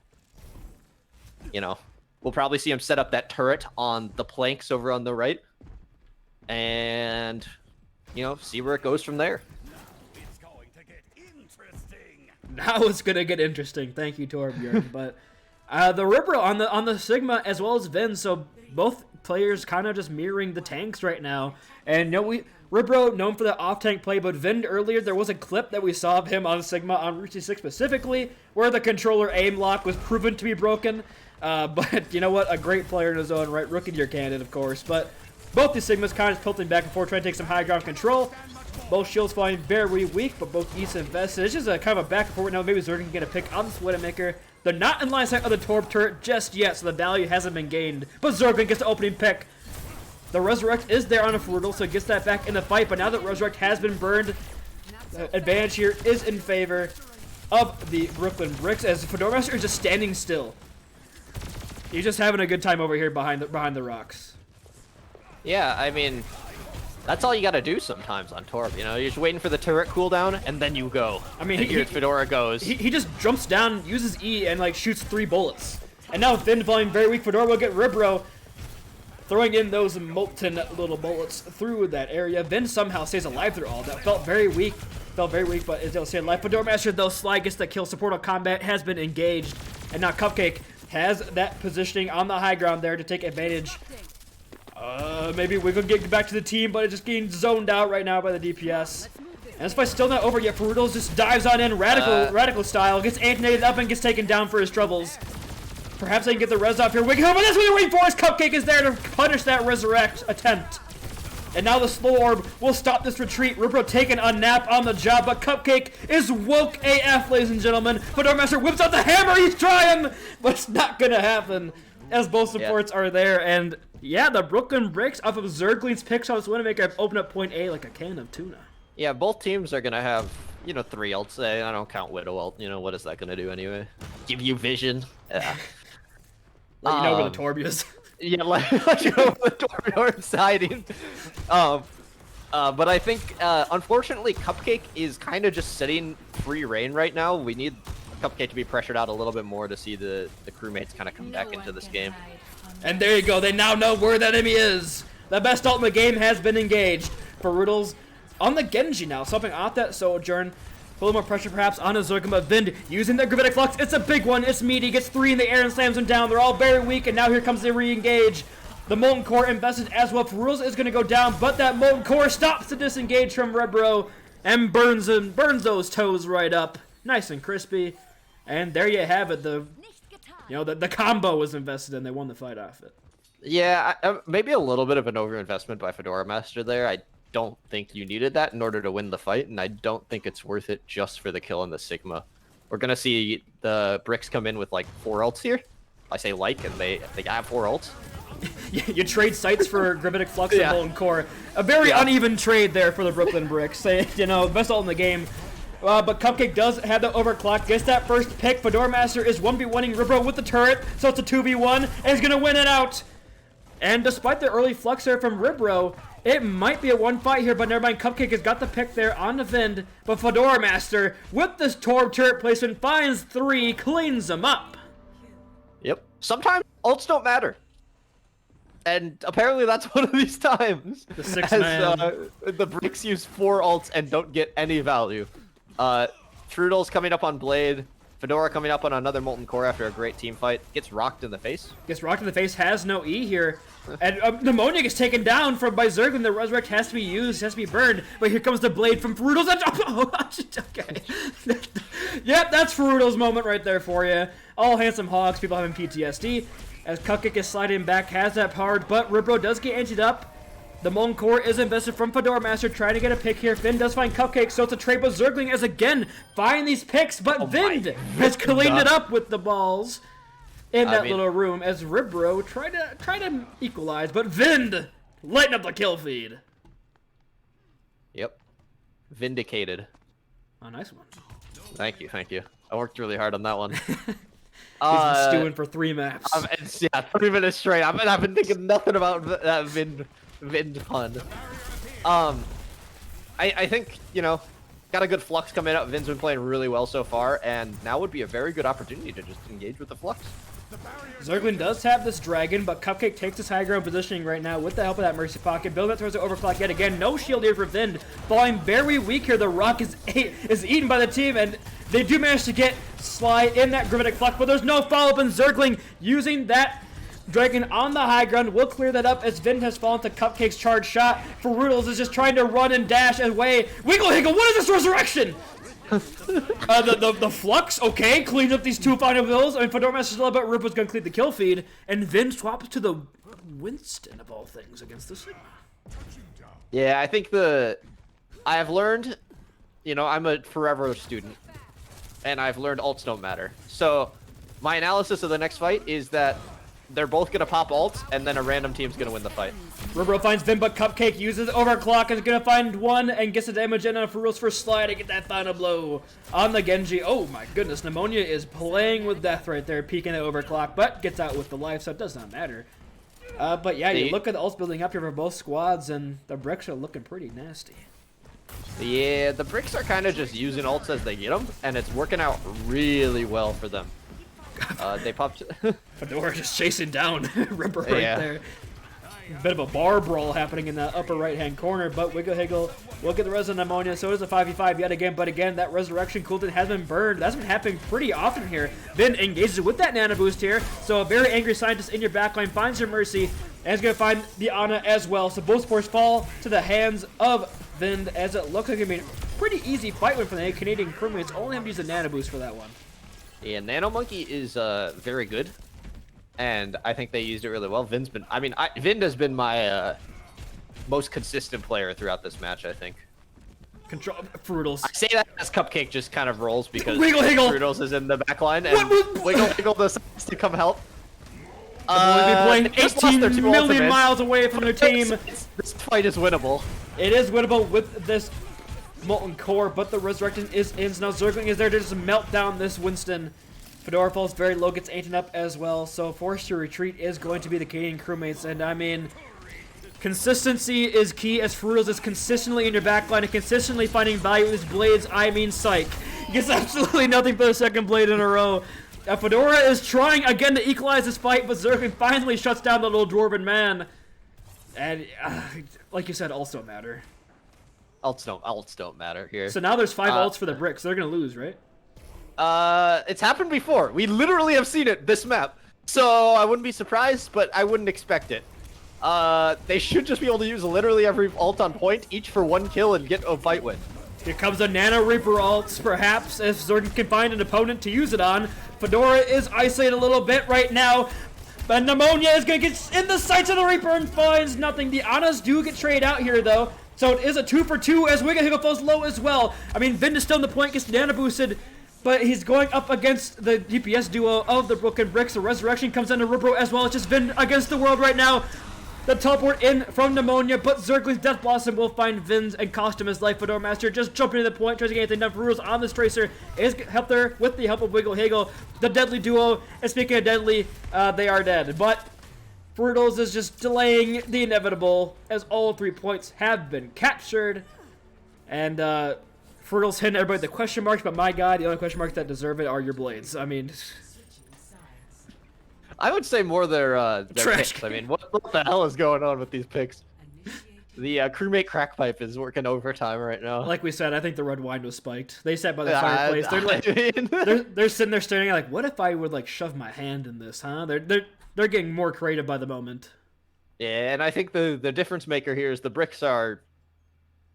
[SPEAKER 2] you know, we'll probably see him set up that turret on the planks over on the right. And, you know, see where it goes from there.
[SPEAKER 3] It's going to get interesting.
[SPEAKER 1] Now it's going to get interesting. Thank you, Torbjorn. But the Ribro on the Sigma as well as Vin, so both players kind of just mirroring the tanks right now. And, you know, Ribro known for the off-tank play, but Vind earlier, there was a clip that we saw of him on Sigma, on Route 6 specifically, where the controller aim lock was proven to be broken. But you know what? A great player in his own right. Rookie year candidate, of course. But both the Sigmas kind of just tilting back and forth, trying to take some high ground control. Both shields flying very weak, but both East invested. It's just a kind of a back and forth now. Maybe Zerg can get a pick on this Widowmaker. They're not in line sight of the Torb turret just yet, so the value hasn't been gained. But Zerglin gets the opening pick. The Resurrect is there on a Fertile, so it gets that back in the fight. But now that Resurrect has been burned, the advantage here is in favor of the Brooklyn Bricks, as Fedormaster is just standing still. He's just having a good time over here behind the rocks.
[SPEAKER 2] Yeah, I mean, that's all you gotta do sometimes on Torb, you know? You're just waiting for the turret cooldown, and then you go.
[SPEAKER 1] I mean,
[SPEAKER 2] here Fedora goes.
[SPEAKER 1] He just jumps down, uses E, and like shoots 3 bullets. And now Finn flying very weak. Fedora will get Ribro, throwing in those molten little bullets through that area. Vin somehow stays alive through all that. Felt very weak, but it'll stay alive. Fedora Master, though, Sly gets the kill. Support on combat has been engaged. And now Cupcake has that positioning on the high ground there to take advantage. Maybe we could get back to the team, but it's just getting zoned out right now by the DPS. And this fight's still not over yet. Ferutils just dives on in, radical style, gets antonated up and gets taken down for his troubles. Perhaps they can get the res off here. But that's what they're waiting for. His Cupcake is there to punish that Resurrect attempt. And now the Slow Orb will stop this retreat. Ribro taking a nap on the job, but Cupcake is woke AF, ladies and gentlemen. Fedora Master whips out the hammer. He's trying, but it's not going to happen, as both supports are there. And yeah, the Brooklyn Bricks off of Zergling's picks on this Widowmaker have opened up point A like a can of tuna.
[SPEAKER 2] Yeah, both teams are going to have, you know, 3 ults. I don't count Widow ult. You know, what is that going to do anyway? Give you vision. Yeah.
[SPEAKER 1] Let you know where the Torb is.
[SPEAKER 2] Yeah, let you know where the Torb hiding. But I think, unfortunately, Cupcake is kind of just sitting free reign right now. We need Cupcake to be pressured out a little bit more to see the crewmates kind of come back into this game.
[SPEAKER 1] And there you go. They now know where the enemy is. The best ult in the game has been engaged. Ferutils on the Genji now, something off that Sojourn. A little more pressure perhaps on a Zerglin, but Vind using their Gravitic Flux. It's a big one. It's meaty. Gets 3 in the air and slams them down. They're all very weak, and now here comes the re-engage. The Molten Core invested as well. Ferutils is going to go down, but that Molten Core stops the disengage from Ribro and burns those toes right up. Nice and crispy. And there you have it. The combo was invested in. They won the fight off it.
[SPEAKER 2] Yeah, maybe a little bit of an overinvestment by Fedora Master there. I don't think you needed that in order to win the fight, and I don't think it's worth it just for the kill in the Sigma. We're gonna see the Bricks come in with like 4 ults here. I say like, and they have 4 ults.
[SPEAKER 1] You trade sites for Gravitic Flux and Molten Core. A very uneven trade there for the Brooklyn Bricks. You know, best ult in the game. But Cupcake does have the overclock. Gets that first pick. Fedora Master is 1v1ing Ribro with the turret, so it's a 2v1, and he's gonna win it out. And despite the early flux there from Ribro, It might be a one fight here, but never mind. Cupcake has got the pick there on the Vind, but Fedora Master, with this Torb turret placement, finds 3, cleans them up.
[SPEAKER 2] Yep. Sometimes ults don't matter. And apparently that's one of these times.
[SPEAKER 1] The 6-man.
[SPEAKER 2] The Bricks use 4 ults and don't get any value. Frudel's coming up on Blade. Fedora coming up on another Molten Core after a great team fight. Gets rocked in the face.
[SPEAKER 1] Gets rocked in the face, has no E here. And Pneumonia gets taken down by Zerglin. The Resurrect has to be used, has to be burned. But here comes the Blade from Frudel's. Okay. Yep, that's Frudel's moment right there for you. All handsome hogs, people having PTSD. As Cupcake is sliding back, has that power, but Ribro does get injured up. The Molten Core is invested from Fedora Master, trying to get a pick here. Vind does find Cupcake, so it's a trade, but Zergling is again finding these picks, but Vind has cleaned it up with the balls in that little room as Ribro tried to equalize, but Vind lighting up the kill feed.
[SPEAKER 2] Yep. Vindicated.
[SPEAKER 1] Oh, nice one.
[SPEAKER 2] Thank you. I worked really hard on that one.
[SPEAKER 1] He's been stewing for 3 maps.
[SPEAKER 2] Yeah, 3 minutes straight. I've been thinking nothing about that Vind pun. I think, you know, got a good Flux coming up. Vin's been playing really well so far, and now would be a very good opportunity to just engage with the Flux.
[SPEAKER 1] Zerglin does have this dragon, but Cupcake takes his high ground positioning right now with the help of that Mercy Pocket. Build that towards the overclock yet again. No shield here for Vind. Falling very weak here. The rock is eaten by the team, and they do manage to get Sly in that Gravitic Flux, but there's no follow-up, and Zergling using that dragon on the high ground will clear that up as Vind has fallen to Cupcake's charge shot. Ferrudels is just trying to run and dash away. Wiggle Higgle, what is this resurrection? The Flux, okay, cleans up these 2 final bills. I mean, Fedora Master's a little bit Rip was going to clean the kill feed, and Vind swaps to the Winston of all things against the Sigma.
[SPEAKER 2] Yeah, I think I have learned, you know, I'm a forever student, and I've learned ults don't matter. So my analysis of the next fight is that they're both going to pop ults, and then a random team's going to win the fight.
[SPEAKER 1] Ribro finds Vind, but Cupcake uses overclock and is going to find 1 and gets the damage in on Ferrul's first slide to get that final blow on the Genji. Oh my goodness, Pneumonia is playing with death right there, peeking at overclock, but gets out with the life, so it does not matter. But yeah, you look at the ults building up here for both squads, and the Bricks are looking pretty nasty.
[SPEAKER 2] Yeah, the Bricks are kind of just using ults as they get them, and it's working out really well for them. They popped.
[SPEAKER 1] Fedora just chasing down Ripper right there. Bit of a bar brawl happening in the upper right-hand corner, but Wiggle Higgle will get the res on Pneumonia, so it is a 5v5 yet again, but again, that Resurrection cooldown has been burned. That's been happening pretty often here. Vind engages with that Nano Boost here, so a very angry scientist in your backline finds your Mercy, and is going to find the Ana as well, so both sports fall to the hands of Vind, as it looks like it's going to be a pretty easy fight win for the Canadian Crewmates. Only have to use a Nano Boost for that one.
[SPEAKER 2] Yeah, Nano Monkey is very good, and I think they used it really well. Vind has been my most consistent player throughout this match, I think.
[SPEAKER 1] Control Frudels.
[SPEAKER 2] I say that as Cupcake just kind of rolls because
[SPEAKER 1] Wiggle Higgle!
[SPEAKER 2] Frudels is in the back line, and Wiggle Higgle decides to come help.
[SPEAKER 1] They'll be playing 18 million miles away from their team.
[SPEAKER 2] This fight is winnable.
[SPEAKER 1] It is winnable with this Molten Core, but the Resurrection is in, so now Zergling is there to just melt down this Winston. Fedora falls very low, gets eaten up as well, so forced to retreat is going to be the Canadian Crewmates, and I mean, consistency is key as Frudels is consistently in your backline and consistently finding value with his blades. I mean, psych. He gets absolutely nothing for the second blade in a row. Fedora is trying again to equalize this fight, but Zergling finally shuts down the little dwarven man. And, like you said, ults don't matter.
[SPEAKER 2] Ults don't matter here.
[SPEAKER 1] So now there's 5 ults for the Bricks. They're going to lose, right?
[SPEAKER 2] It's happened before. We literally have seen it this map. So I wouldn't be surprised, but I wouldn't expect it. They should just be able to use literally every ult on point, each for 1 kill and get a fight win.
[SPEAKER 1] Here comes a Nano Reaper ults, perhaps, if Zergling can find an opponent to use it on. Fedora is isolated a little bit right now, but Pneumonia is going to get in the sights of the Reaper and finds nothing. The Anas do get traded out here, though, so it is a 2 for 2 as Wiggle Higgle falls low as well. I mean, Vind is still in the point, gets Nano boosted, but he's going up against the DPS duo of the Broken Bricks. The Resurrection comes into Ribro as well. It's just Vind against the world right now. The teleport in from Pneumonia, but Zergling's Death Blossom will find Vin's and cost him his life. Fedora Master just jumping to the point, tries to get anything done. Ferrules on this Tracer is helped there with the help of Wiggle Higgle. The deadly duo, and speaking of deadly, they are dead. But Brutals is just delaying the inevitable as all 3 points have been captured. And Frutals hitting everybody with the question marks, but my god, the only question marks that deserve it are your blades. I mean,
[SPEAKER 2] I would say more their
[SPEAKER 1] Trash
[SPEAKER 2] picks. I mean, what the hell is going on with these picks? The crewmate crack pipe is working overtime right now.
[SPEAKER 1] like we said, I think the red wine was spiked. They sat by the fireplace. They're like,
[SPEAKER 2] I mean...
[SPEAKER 1] they're sitting there staring like, what if I would like shove my hand in this, huh? They're getting more creative by the moment.
[SPEAKER 2] Yeah, and I think the difference maker here is the bricks are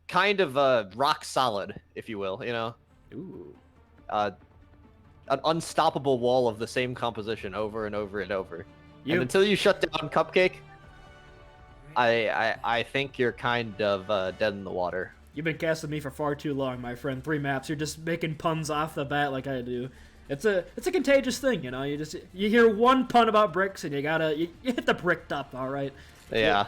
[SPEAKER 2] kind of rock solid, if you will. You know,
[SPEAKER 1] Ooh.
[SPEAKER 2] An unstoppable wall of the same composition over and over and over. And until you shut down Cupcake, I think you're kind of dead in the water.
[SPEAKER 1] You've been casting me for far too long, my friend. 3 maps. You're just making puns off the bat like I do. It's a contagious thing, you know. You hear one pun about bricks and you hit the bricked up, all right.
[SPEAKER 2] Yeah.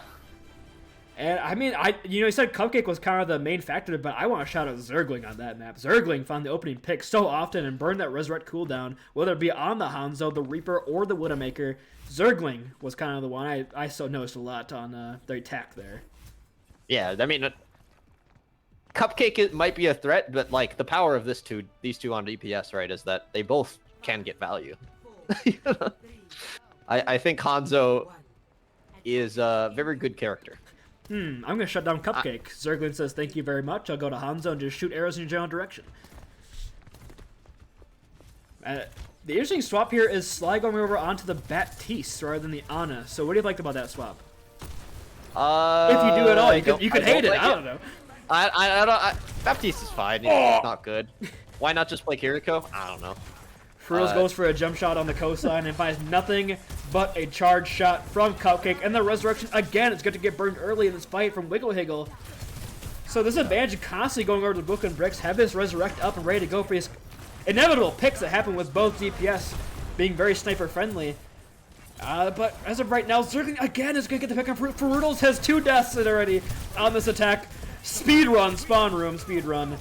[SPEAKER 1] And I mean, you said Cupcake was kind of the main factor, but I want to shout out Zergling on that map. Zergling found the opening pick so often and burned that Resurrect cooldown, whether it be on the Hanzo, the Reaper, or the Widowmaker. Zergling was kind of the one I so noticed a lot on their attack there.
[SPEAKER 2] Yeah, I mean, Cupcake might be a threat, but like the power of these two on DPS, right, is that they both can get value. I think Hanzo is a very good character.
[SPEAKER 1] I'm going to shut down Cupcake. Zerglin says, thank you very much. I'll go to Hanzo and just shoot arrows in your general direction. The interesting swap here is Sly going over onto the Baptiste rather than the Ana. So what do you like about that swap? If you do it all, you could hate it. I don't know.
[SPEAKER 2] Baptiste is fine. It's not good. Why not just play Kiriko? I don't know.
[SPEAKER 1] Frills goes for a jump shot on the coastline and finds nothing but a charge shot from Cupcake. And the Resurrection, again, is going to get burned early in this fight from Wiggle Higgle. So this advantage of constantly going over to the Book and Bricks, have his Resurrect up and ready to go for his inevitable picks that happen with both DPS being very sniper-friendly. But as of right now, Zergling again is going to get the pick on Frutals has 2 deaths already on this attack. Speedrun, spawn room, speedrun.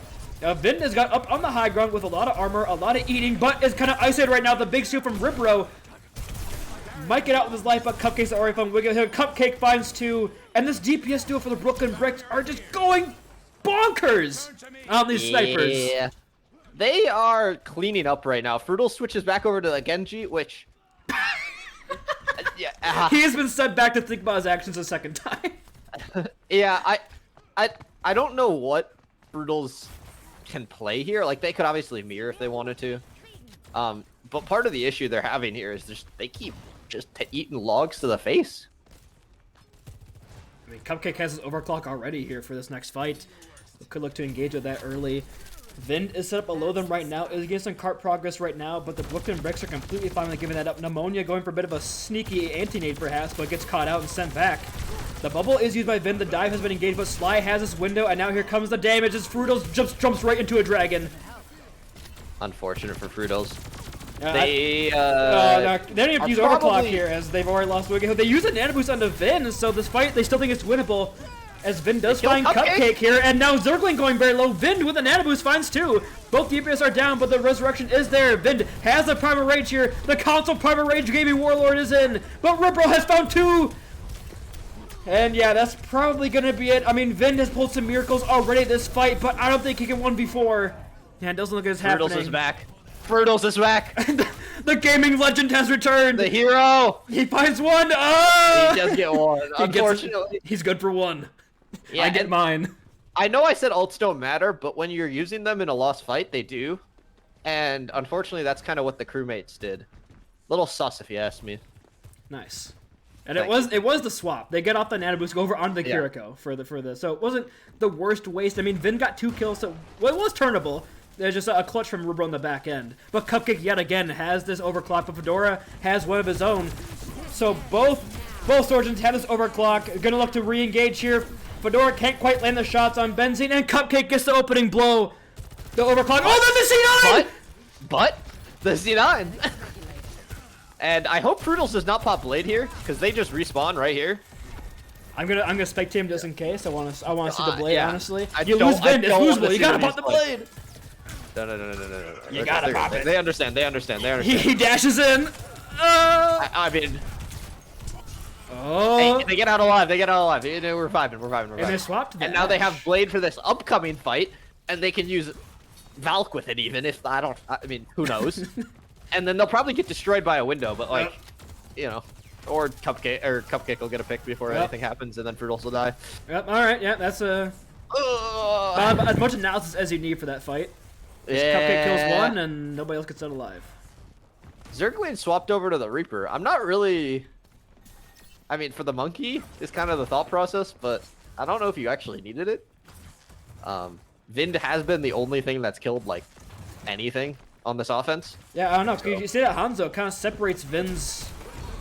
[SPEAKER 1] Vind has got up on the high ground with a lot of armor, a lot of eating, but is kind of isolated right now. The big steal from Ribro might get out with his life, but Cupcake's already from Wiggle here. Cupcake finds 2, and this DPS duo for the Brooklyn Bricks are just going bonkers on these snipers.
[SPEAKER 2] Yeah, they are cleaning up right now. Frutal switches back over to the Genji, which... yeah,
[SPEAKER 1] he has been sent back to think about his actions a second time.
[SPEAKER 2] Yeah, I don't know what Frutals can play here. Like, they could obviously mirror if they wanted to. But part of the issue they're having here is they keep just eating logs to the face.
[SPEAKER 1] I mean, Cupcake has his overclock already here for this next fight. Could look to engage with that early. Vind is set up below them right now. Is getting some cart progress right now, but the Brooklyn Bricks are completely finally giving that up. Pneumonia going for a bit of a sneaky anti-nade perhaps, but gets caught out and sent back. The bubble is used by Vind. The dive has been engaged, but Sly has his window, and now here comes the damage as Frutals jumps right into a dragon.
[SPEAKER 2] Unfortunate for Frutals.
[SPEAKER 1] They don't even have to use overclock here as they've already lost Wiggle. They use a nano boost onto Vind, so this fight they still think it's winnable. As Vind does find Cupcake here, and now Zergling going very low. Vind with a nano boost finds 2. Both DPS are down, but the Resurrection is there. Vind has the Primal Rage here. The console Primal Rage Gaming Warlord is in, but Ripro has found 2. And yeah, that's probably going to be it. I mean, Vind has pulled some miracles already this fight, but I don't think he can 1v4. Yeah, it doesn't look like it's happening.
[SPEAKER 2] Frutals is back. Frutals is back.
[SPEAKER 1] The gaming legend has returned.
[SPEAKER 2] The hero.
[SPEAKER 1] He finds 1. Oh!
[SPEAKER 2] He does get 1. Unfortunately.
[SPEAKER 1] He's good for 1.
[SPEAKER 2] Yeah,
[SPEAKER 1] I get mine.
[SPEAKER 2] I know I said ults don't matter, but when you're using them in a lost fight, they do. And unfortunately, that's kind of what the crewmates did. Little sus, if you ask me.
[SPEAKER 1] Nice. And it was the swap. They get off the nano boost, go over onto the Kiriko for the. So it wasn't the worst waste. I mean, Vin got 2 kills, so well, it was turnable. There's just a clutch from Rubro on the back end. But Cupcake yet again has this overclock, but Fedora has one of his own. So both Surgeons have this overclock. Gonna look to re-engage here. Fedora can't quite land the shots on Benzine, and Cupcake gets the opening blow. The overclock. Oh, there's the C9!
[SPEAKER 2] But the C9. And I hope Frutals does not pop Blade here, because they just respawn right here.
[SPEAKER 1] I'm gonna spectate him just in case. I want to see the Blade.
[SPEAKER 2] Yeah.
[SPEAKER 1] Honestly,
[SPEAKER 2] You
[SPEAKER 1] lose Vin. It's losable. You gotta pop the Blade.
[SPEAKER 2] No.
[SPEAKER 1] You gotta pop it.
[SPEAKER 2] They understand.
[SPEAKER 1] He dashes in.
[SPEAKER 2] I mean,
[SPEAKER 1] Oh.
[SPEAKER 2] Hey, they get out alive. They get out alive. We're vibing. We're vibing. We're vibing.
[SPEAKER 1] And they swapped that.
[SPEAKER 2] And now they have Blade for this upcoming fight, and they can use Valk with it even if I mean, who knows? And then they'll probably get destroyed by a window, but like, you know, or Cupcake will get a pick before anything happens, and then Fruitles will die.
[SPEAKER 1] Yep. All right. Yeah, that's as much analysis as you need for that fight. Cupcake kills one, and nobody else gets out alive.
[SPEAKER 2] Zergling swapped over to the Reaper. I'm not really. I mean, for the monkey is kind of the thought process, but I don't know if you actually needed it. Vind has been the only thing that's killed like anything on this offense.
[SPEAKER 1] Yeah, I don't know. So. You see that Hanzo kind of separates Vin's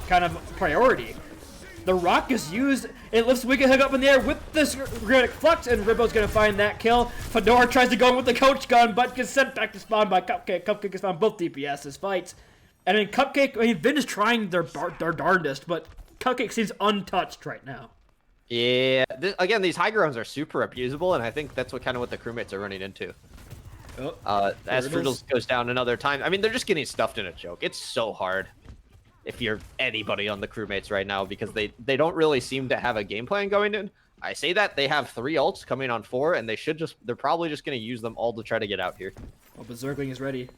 [SPEAKER 1] kind of priority. The rock is used. It lifts Wicked Hook up in the air with this Granitic Flux, and Ribbo's going to find that kill. Fedora tries to go in with the coach gun, but gets sent back to spawn by Cupcake. Cupcake has found both DPS's fights. And then Cupcake, I mean, Vin is trying their darndest, but Cupcake seems untouched right now.
[SPEAKER 2] Yeah, again, these high grounds are super abusable, and I think that's what the Crewmates are running into. As Fruitles goes down another time. I mean, they're just getting stuffed in a choke. It's so hard if you're anybody on the Crewmates right now because they don't really seem to have a game plan going in. I say that they have 3 ults coming on 4, and they're probably just going to use them all to try to get out here.
[SPEAKER 1] Oh, but Zergling is ready.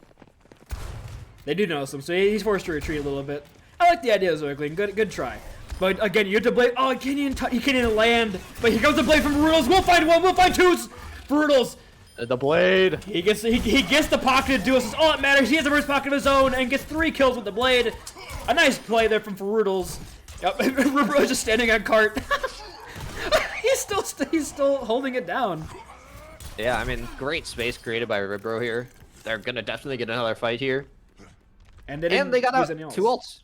[SPEAKER 1] They do notice him, so he's forced to retreat a little bit. I like the idea of Zergling. Good try. But again, you have to blade. Oh, he can't even land. But here comes the blade from Brutals. We'll find one. We'll find 2s. Brutals.
[SPEAKER 2] The blade.
[SPEAKER 1] He gets the pocket to do this. All that matters. He has the first pocket of his own and gets 3 kills with the blade. A nice play there from Brutals. Yep. Rubro's just standing on cart. he's still holding it down.
[SPEAKER 2] Yeah, I mean, great space created by Ribro here. They're gonna definitely get another fight here.
[SPEAKER 1] And they got out 2
[SPEAKER 2] ults.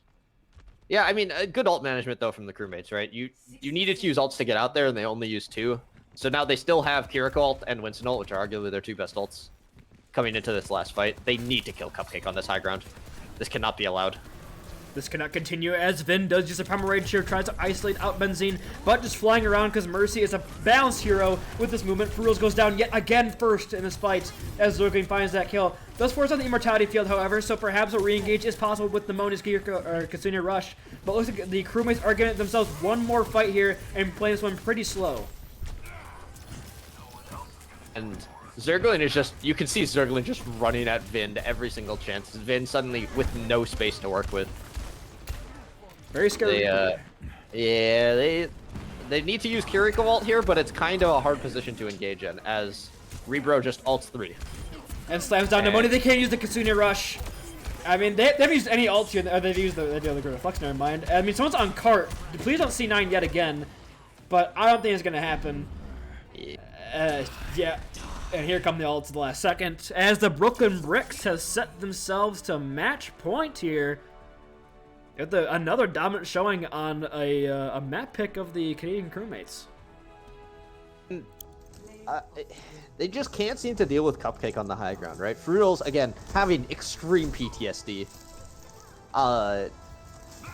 [SPEAKER 2] Yeah, I mean, good ult management, though, from the Crewmates, right? You needed to use ults to get out there, and they only used 2. So now they still have Kiriko ult and Winston ult, which are arguably their 2 best ults coming into this last fight. They need to kill Cupcake on this high ground. This cannot be allowed.
[SPEAKER 1] This cannot continue as Vin does use a Primal Rage here, tries to isolate out Benzine, but just flying around because Mercy is a balanced hero with this movement. Fruitles goes down yet again first in this fight as Zergling finds that kill. Does force on the Immortality field, however, so perhaps a re-engage is possible with the Moni's Kitsune Rush. But looks like the Crewmates are getting themselves one more fight here and playing this one pretty slow.
[SPEAKER 2] And Zergling is just, you can see Zergling just running at Vin every single chance. Vin suddenly with no space to work with.
[SPEAKER 1] Very scary.
[SPEAKER 2] They need to use Kiriko ult here, but it's kind of a hard position to engage in, as Rebro just ults 3.
[SPEAKER 1] And slams down the money. They can't use the Kitsune Rush. I mean, they haven't used any ults here. They've used the Great Flux, never mind. I mean, someone's on cart. Please don't C9 yet again. But I don't think it's going to happen. Yeah. And here come the ults in the last second. As the Brooklyn Bricks has set themselves to match point here. Another dominant showing on a map pick of the Canadian Crewmates.
[SPEAKER 2] They just can't seem to deal with Cupcake on the high ground, right? Fruitles, again, having extreme PTSD.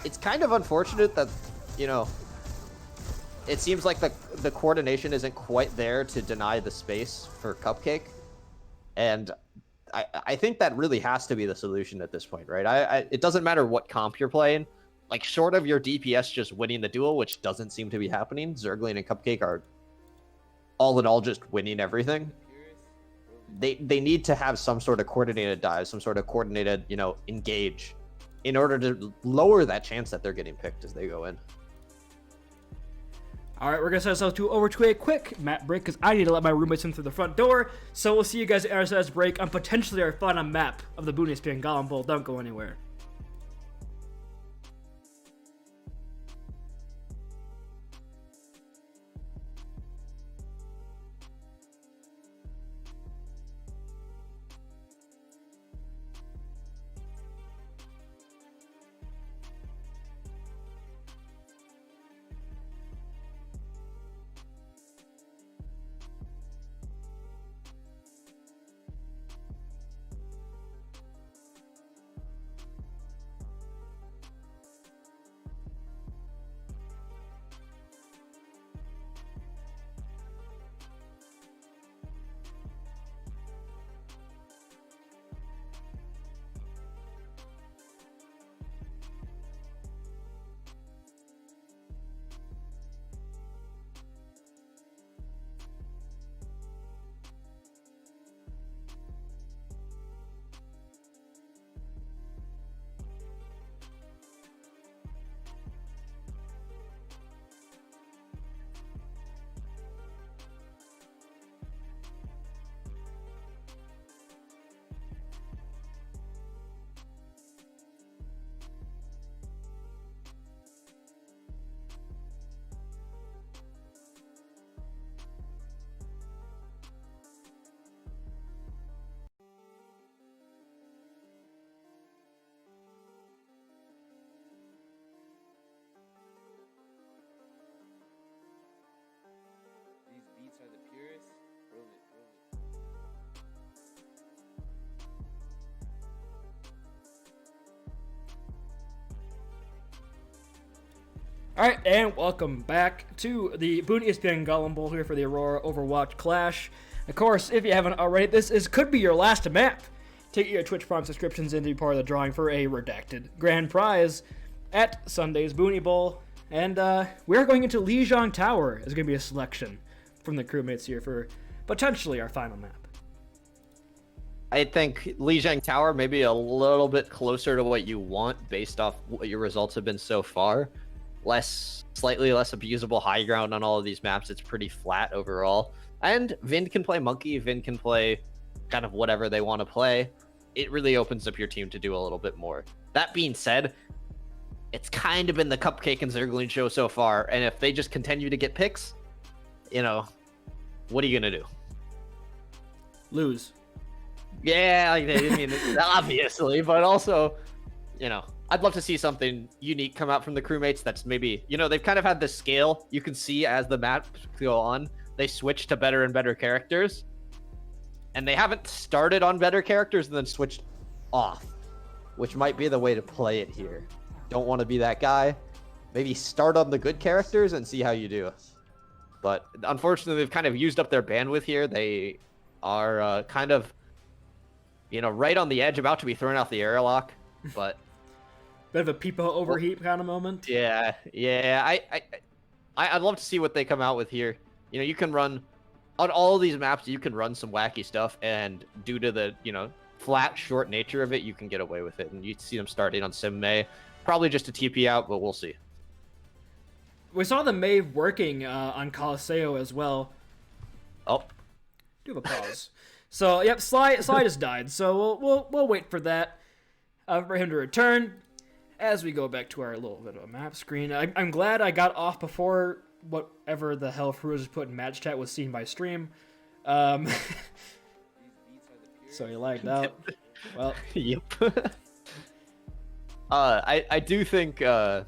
[SPEAKER 2] It's kind of unfortunate that, you know, it seems like the coordination isn't quite there to deny the space for Cupcake. And I think that really has to be the solution at this point, right? It doesn't matter what comp you're playing. Like, short of your DPS just winning the duel, which doesn't seem to be happening, Zergling and Cupcake are all in all just winning everything. They need to have some sort of coordinated dive, some sort of coordinated, you know, engage in order to lower that chance that they're getting picked as they go in.
[SPEAKER 1] All right, we're going to set ourselves over to a quick map break because I need to let my roommates in through the front door. So we'll see you guys at RSS break on potentially our final map of the BOON1ESPN Golem Bowl. Don't go anywhere. Alright, and welcome back to the BOON1ESPN Golem Bowl here for the Aurora Overwatch Clash. Of course, if you haven't already, could be your last map to get your Twitch Prime subscriptions in to be part of the drawing for a redacted grand prize at Sunday's BOON1E Bowl. And we're going into Lijiang Tower. Is going to be a selection from the crewmates here for potentially our final map.
[SPEAKER 2] I think Lijiang Tower may be a little bit closer to what you want based off what your results have been so far. Slightly less abusable high ground on all of these maps. It's pretty flat overall. And Vind can play monkey. Vind can play kind of whatever they want to play. It really opens up your team to do a little bit more. That being said, it's kind of been the cupcake and zergling show so far. And if they just continue to get picks, you know, what are you going to do?
[SPEAKER 1] Lose.
[SPEAKER 2] Yeah, I mean, obviously, but also, you know, I'd love to see something unique come out from the crewmates that's maybe, you know, they've kind of had this scale. You can see as the maps go on, they switch to better and better characters. And they haven't started on better characters and then switched off, which might be the way to play it here. Don't want to be that guy. Maybe start on the good characters and see how you do. But unfortunately, they've kind of used up their bandwidth here. They are kind of, you know, right on the edge, about to be thrown off the airlock, but...
[SPEAKER 1] Bit of a Peepo overheat kind of moment.
[SPEAKER 2] Yeah. I'd love to see what they come out with here. You know, you can run on all of these maps. You can run some wacky stuff, and due to the, you know, flat, short nature of it, you can get away with it. And you see them starting on Sim May, probably just a TP out, but we'll see.
[SPEAKER 1] We saw the May working on Coliseo as well.
[SPEAKER 2] Oh,
[SPEAKER 1] do have a pause. So yep, Sly just died. So we'll wait for that for him to return. As we go back to our little bit of a map screen, I'm glad I got off before whatever the hell Fruit was put in match chat was seen by stream. So he lagged out. Well,
[SPEAKER 2] yep. I do think now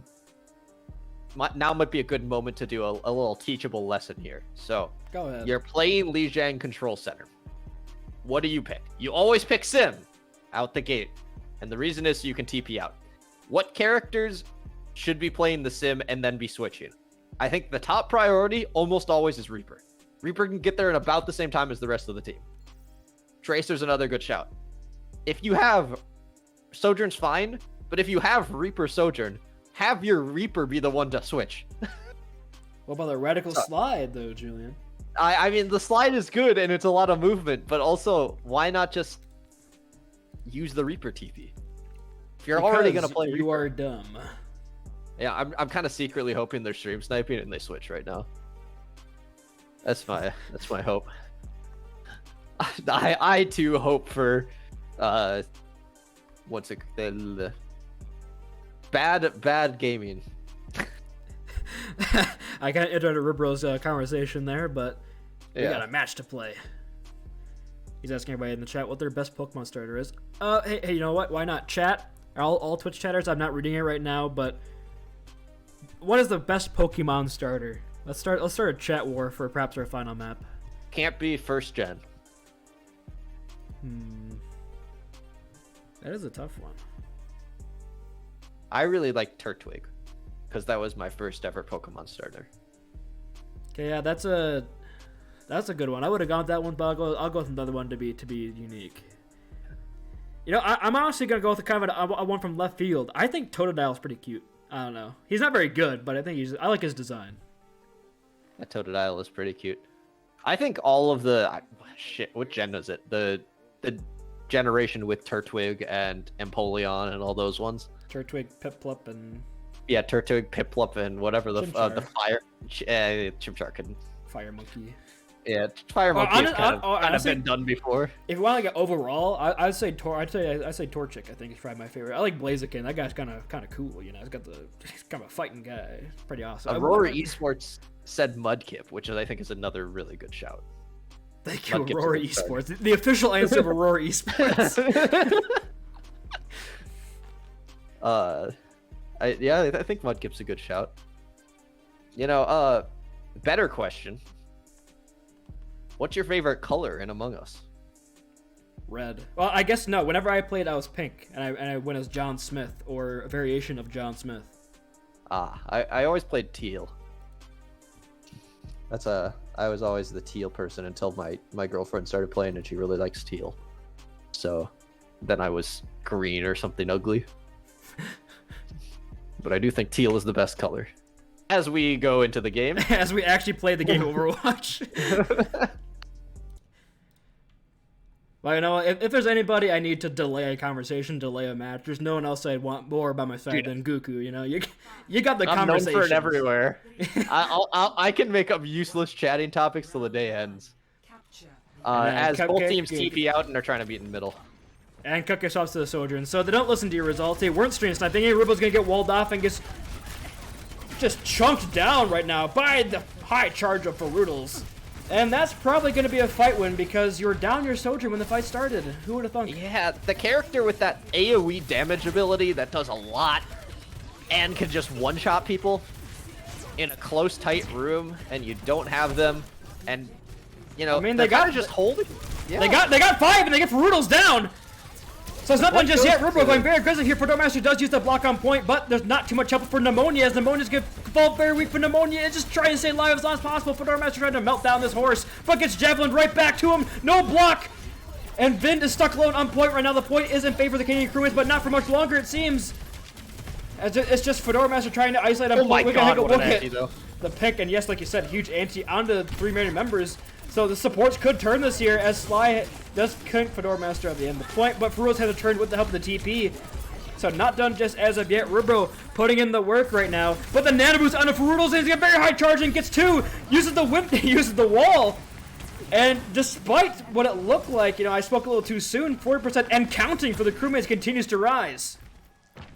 [SPEAKER 2] might be a good moment to do a little teachable lesson here. So
[SPEAKER 1] go ahead.
[SPEAKER 2] You're playing Lijiang Control Center. What do you pick? You always pick Sim out the gate, and the reason is so you can TP out. What characters should be playing the Sim and then be switching? I think the top priority almost always is Reaper. Reaper can get there in about the same time as the rest of the team. Tracer's another good shout. If you have Sojourn's fine, but if you have Reaper Sojourn, have your Reaper be the one to switch.
[SPEAKER 1] What about the radical slide though, Julian?
[SPEAKER 2] I mean, the slide is good and it's a lot of movement, but also why not just use the Reaper TP? If you're already going to play Reaper.
[SPEAKER 1] You are dumb.
[SPEAKER 2] Yeah, I'm kind of secretly hoping they're stream sniping and they switch right now. That's my hope. I too hope for what's it bad gaming.
[SPEAKER 1] I kind of entered Ribro's conversation there, but we got a match to play. He's asking everybody in the chat what their best Pokemon starter is. Hey, you know what? Why not chat? All Twitch chatters. I'm not reading it right now, but what is the best Pokemon starter? Let's start a chat war for perhaps our final map.
[SPEAKER 2] Can't be first gen.
[SPEAKER 1] That is a tough one.
[SPEAKER 2] I really like Turtwig because that was my first ever Pokemon starter.
[SPEAKER 1] Okay, yeah, that's a good one. I would have gone with that one, but I'll go with another one to be unique. You know, I'm honestly gonna go with kind of a one from left field. I think Totodile's pretty cute. I don't know. He's not very good, but I like his design.
[SPEAKER 2] That Totodile is pretty cute. I think all of the what gen is it? The generation with Turtwig and Empoleon and all those ones.
[SPEAKER 1] Turtwig, Piplup, and
[SPEAKER 2] Turtwig, Piplup, and whatever the fire Chimchar can.
[SPEAKER 1] Fire Monkey.
[SPEAKER 2] Yeah, Fire Monkey has kind of been done before.
[SPEAKER 1] If you want to get overall, I'd say Torchic. I think is probably my favorite. I like Blaziken. That guy's kind of cool. You know, he's kind of a fighting guy. It's pretty awesome.
[SPEAKER 2] Aurora Esports said Mudkip, which I think is another really good shout.
[SPEAKER 1] Thank you, Aurora Esports. The official answer of Aurora Esports.
[SPEAKER 2] I think Mudkip's a good shout. You know, better question. What's your favorite color in Among Us?
[SPEAKER 1] Red. Well, I guess no. Whenever I played, I was pink, and I went as John Smith or a variation of John Smith.
[SPEAKER 2] I always played teal. I was always the teal person until my girlfriend started playing and she really likes teal. So then I was green or something ugly. But I do think teal is the best color. As we go into the game.
[SPEAKER 1] As we actually play the game Overwatch. Well, you know, if there's anybody I need to delay a conversation, delay a match, there's no one else I'd want more by my side than Guku. You know, you got the
[SPEAKER 2] I'm
[SPEAKER 1] conversation.
[SPEAKER 2] known for it everywhere. I can make up useless chatting topics till the day ends. As both teams TP out and they're trying to beat in the middle.
[SPEAKER 1] And Cupcake swaps to the Sojourn. So they don't listen to your results. They weren't stream sniping. Rubo's gonna get walled off and gets just chunked down right now by the high charge of Faroodles. And that's probably going to be a fight win because you were down your Sojourn when the fight started. Who would have thunk?
[SPEAKER 2] Yeah, the character with that AoE damage ability that does a lot and can just one-shot people in a close, tight room, and you don't have them, and you know, I mean, they got just holding. Yeah.
[SPEAKER 1] They got 5 and they get Faroodles down. So it's not done just yet. Rubo going very aggressive here. Photomaster does use the block on point, but there's not too much help for Pneumonia, as Pneumonia's going to fall very weak for Pneumonia and just trying to stay alive as long as possible. Photomaster trying to melt down this horse, but gets javelined right back to him. No block! And Vind is stuck alone on point right now. The point is in favor of the Canadian Crewmates, but not for much longer, it seems. As it's just Fedora Master trying to isolate on point.
[SPEAKER 2] My God, what an anti, though.
[SPEAKER 1] The pick, and yes, like you said, huge anti onto 3 remaining members. So the supports could turn this here as Sly does kink Fedora Master at the end of the point, but Farouz has a turn with the help of the TP. So not done just as of yet. Ribro putting in the work right now. But the nano boost on the Farouz is a very high charge and gets 2. Uses the whip, uses the wall. And despite what it looked like, you know, I spoke a little too soon, 40% and counting for the Crewmates continues to rise.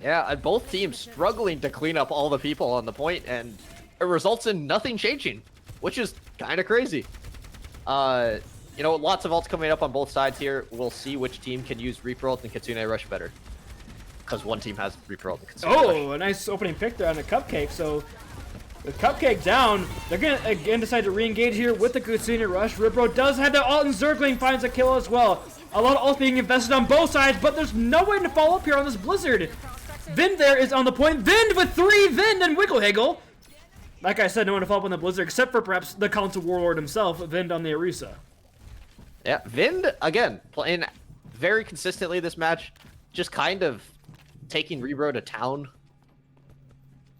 [SPEAKER 2] Yeah, and both teams struggling to clean up all the people on the point, and it results in nothing changing, which is kind of crazy. You know, lots of ults coming up on both sides here. We'll see which team can use Reaper ult and Kitsune Rush better. Because one team has Reaper ult and Kitsune Rush.
[SPEAKER 1] Oh, a nice opening pick there on the Cupcake. So, with Cupcake down, they're going to again decide to re-engage here with the Kitsune Rush. Ripro does have the ult, and Zergling finds a kill as well. A lot of ults being invested on both sides, but there's no way to follow up here on this Blizzard. Vind there is on the point. Vind with 3, Vind and Wigglehiggle. Like I said, no one to follow up on the Blizzard, except for perhaps the Council Warlord himself, Vind on the Orisa.
[SPEAKER 2] Yeah, Vind, again, playing very consistently this match, just kind of taking Rebro to town.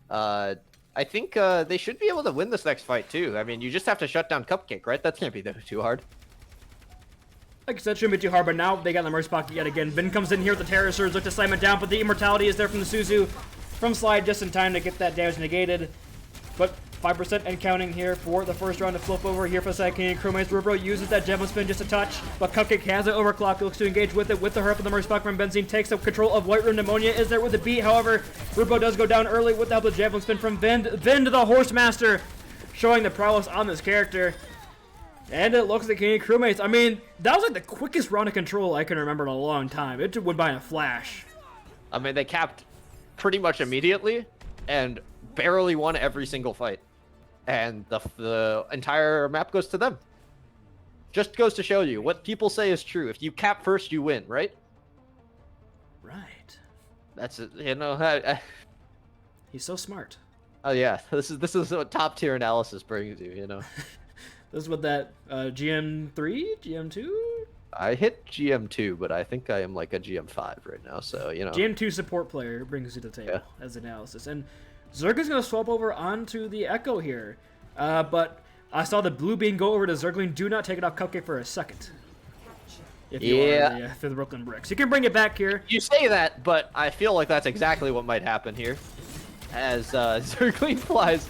[SPEAKER 2] I think they should be able to win this next fight, too. I mean, you just have to shut down Cupcake, right? That can't be too hard.
[SPEAKER 1] Like I said, shouldn't be too hard, but now they got the Mercy Pocket yet again. Vind comes in here with the Terror Surge, look to slam it down, but the Immortality is there from the Suzu. From Slide just in time to get that damage negated. But 5% and counting here for the first round to flip over here for the second Canadian Crewmates. Rubro uses that Javelin Spin just a touch, but Cupcake has it overclocked, looks to engage with it with the hurry up of the Mercy Pocket from Benzine, takes up control of White Room. Pneumonia is there with the beat, however, Rubro does go down early with the help of the Javelin Spin from Vind. Vind the Horse Master, showing the prowess on this character. And it looks like Canadian Crewmates, I mean, that was like the quickest round of control I can remember in a long time. It went by in a flash.
[SPEAKER 2] I mean, they capped pretty much immediately and barely won every single fight. And the entire map goes to them. Just goes to show you, what people say is true. If you cap first, you win, right?
[SPEAKER 1] Right.
[SPEAKER 2] That's it, you know.
[SPEAKER 1] He's so smart.
[SPEAKER 2] Oh yeah, this is what top tier analysis brings you, you know.
[SPEAKER 1] This is what that GM3, GM2?
[SPEAKER 2] I hit GM2, but I think I am like a GM5 right now, so, you know.
[SPEAKER 1] GM2 support player brings you to the table as analysis. And Zergling's going to swap over onto the Echo here. But I saw the Blue Beam go over to Zergling. Do not take it off Cupcake for a second. If you are through the Brooklyn Bricks. You can bring it back here.
[SPEAKER 2] You say that, but I feel like that's exactly what might happen here. As Zergling flies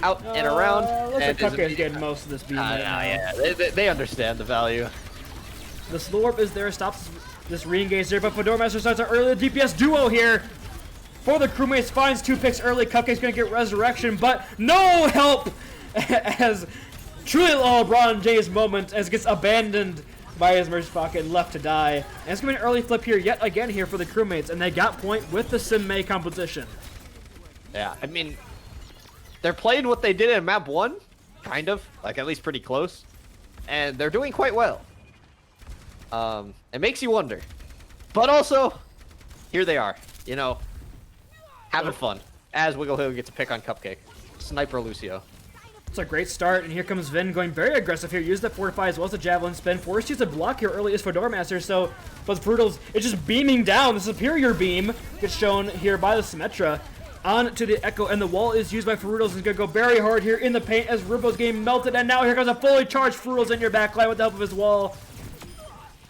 [SPEAKER 2] out and around.
[SPEAKER 1] Looks like Cupcake's getting most of this beam right now.
[SPEAKER 2] Yeah, they understand the value.
[SPEAKER 1] The Slurp is there, stops this re-engage there, but Fedora Master starts an early DPS duo here. For the Crewmates, finds 2 picks early. Cupcake's going to get Resurrection, but no help as truly LeBron James moment as gets abandoned by his Mercy Pocket and left to die. And it's going to be an early flip here yet again here for the Crewmates, and they got point with the Sim May composition.
[SPEAKER 2] Yeah, I mean, they're playing what they did in map 1, kind of, like at least pretty close, and they're doing quite well. It makes you wonder, but also, here they are, you know, having fun. as Wiggle gets a pick on Cupcake. Sniper Lucio.
[SPEAKER 1] It's a great start, and here comes Vin going very aggressive here. Use the Fortify as well as the Javelin spin. Forced to use a block here early is Fedora Master, so but Brutals is just beaming down. The superior beam gets shown here by the Symmetra on to the Echo, and the wall is used by Ferutals. Is going to go very hard here in the paint as Rubo's getting melted, and now here comes a fully charged Ferutals in your backline with the help of his wall.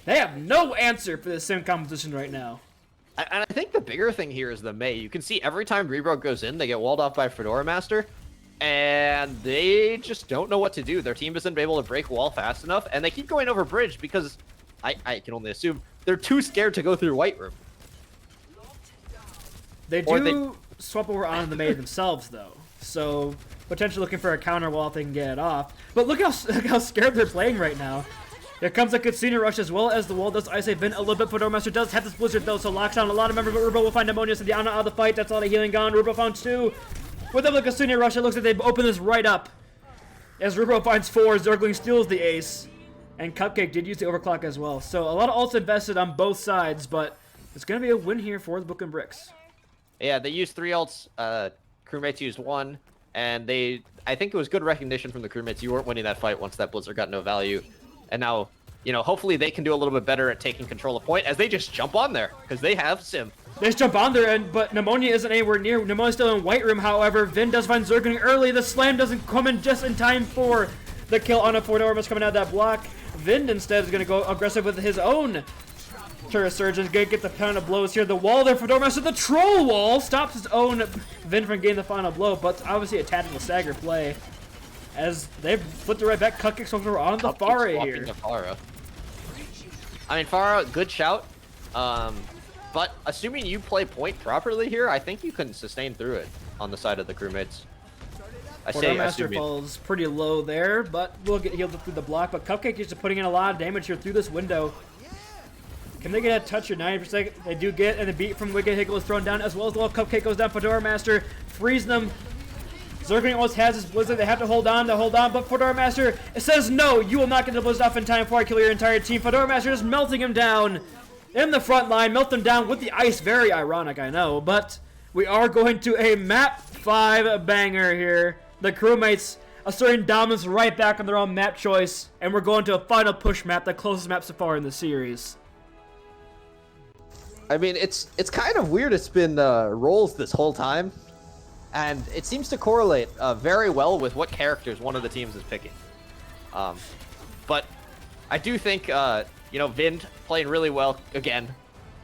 [SPEAKER 1] They have no answer for this sim competition right now.
[SPEAKER 2] And I think the bigger thing here is the Mei. You can see every time Rebro goes in, they get walled off by Fedora Master. And they just don't know what to do. Their team hasn't been able to break wall fast enough, and they keep going over bridge because I can only assume they're too scared to go through White Room.
[SPEAKER 1] They do swap over onto the Mei themselves, though. So potentially looking for a counter wall if they can get it off. But look how scared they're playing right now. Here comes a Katsina rush as well as the wall does ice a Vin a little bit. Fedora Master does have this blizzard though, so locks down a lot of members, but Rubo will find Ammonius and the out of the fight. That's a lot of healing gone. Rubo found 2. With the Katsina rush, it looks like they've opened this right up. As Rubo finds 4, Zergling steals the ace. And Cupcake did use the overclock as well. So a lot of ults invested on both sides, but it's going to be a win here for the Book and Bricks.
[SPEAKER 2] Yeah, they used 3 ults. Crewmates used 1. And I think it was good recognition from the Crewmates. You weren't winning that fight once that Blizzard got no value. And now, hopefully they can do a little bit better at taking control of point as they just jump on there. Because they have Sim.
[SPEAKER 1] They just jump on there, but Pneumonia isn't anywhere near. Pneumonia's still in White Room, however. Vin does find Zergling early. The slam doesn't come in just in time for the kill on a Fedora Master coming out of that block. Vin instead is going to go aggressive with his own Turret Surge. Is going to get the pound of blows here. The wall there, Fedora Master, the troll wall stops his own Vin from getting the final blow, but obviously a tactical stagger play. As they've flipped it right back, Cupcake's over on the Pharah here.
[SPEAKER 2] I mean, Pharah, good shout. But assuming you play point properly here, I think you can sustain through it on the side of the Crewmates.
[SPEAKER 1] Master falls pretty low there, but will get healed through the block. But Cupcake is just putting in a lot of damage here through this window. Can they get a touch or 90%? They do get, and the beat from Wicked Higgle is thrown down, as well as the little Cupcake goes down. Fedora Master frees them. Zergling almost has his Blizzard. They have to hold on, but Fedora Master says, no, you will not get the Blizzard off in time before I kill your entire team. Fedora Master is melting him down in the front line, melt them down with the ice. Very ironic, I know, but we are going to a map 5 banger here. The Crewmates asserting dominance right back on their own map choice, and we're going to a final push map, the closest map so far in the series.
[SPEAKER 2] I mean, it's kind of weird. It's been roles this whole time, and it seems to correlate very well with what characters one of the teams is picking. But I do think Vin playing really well again,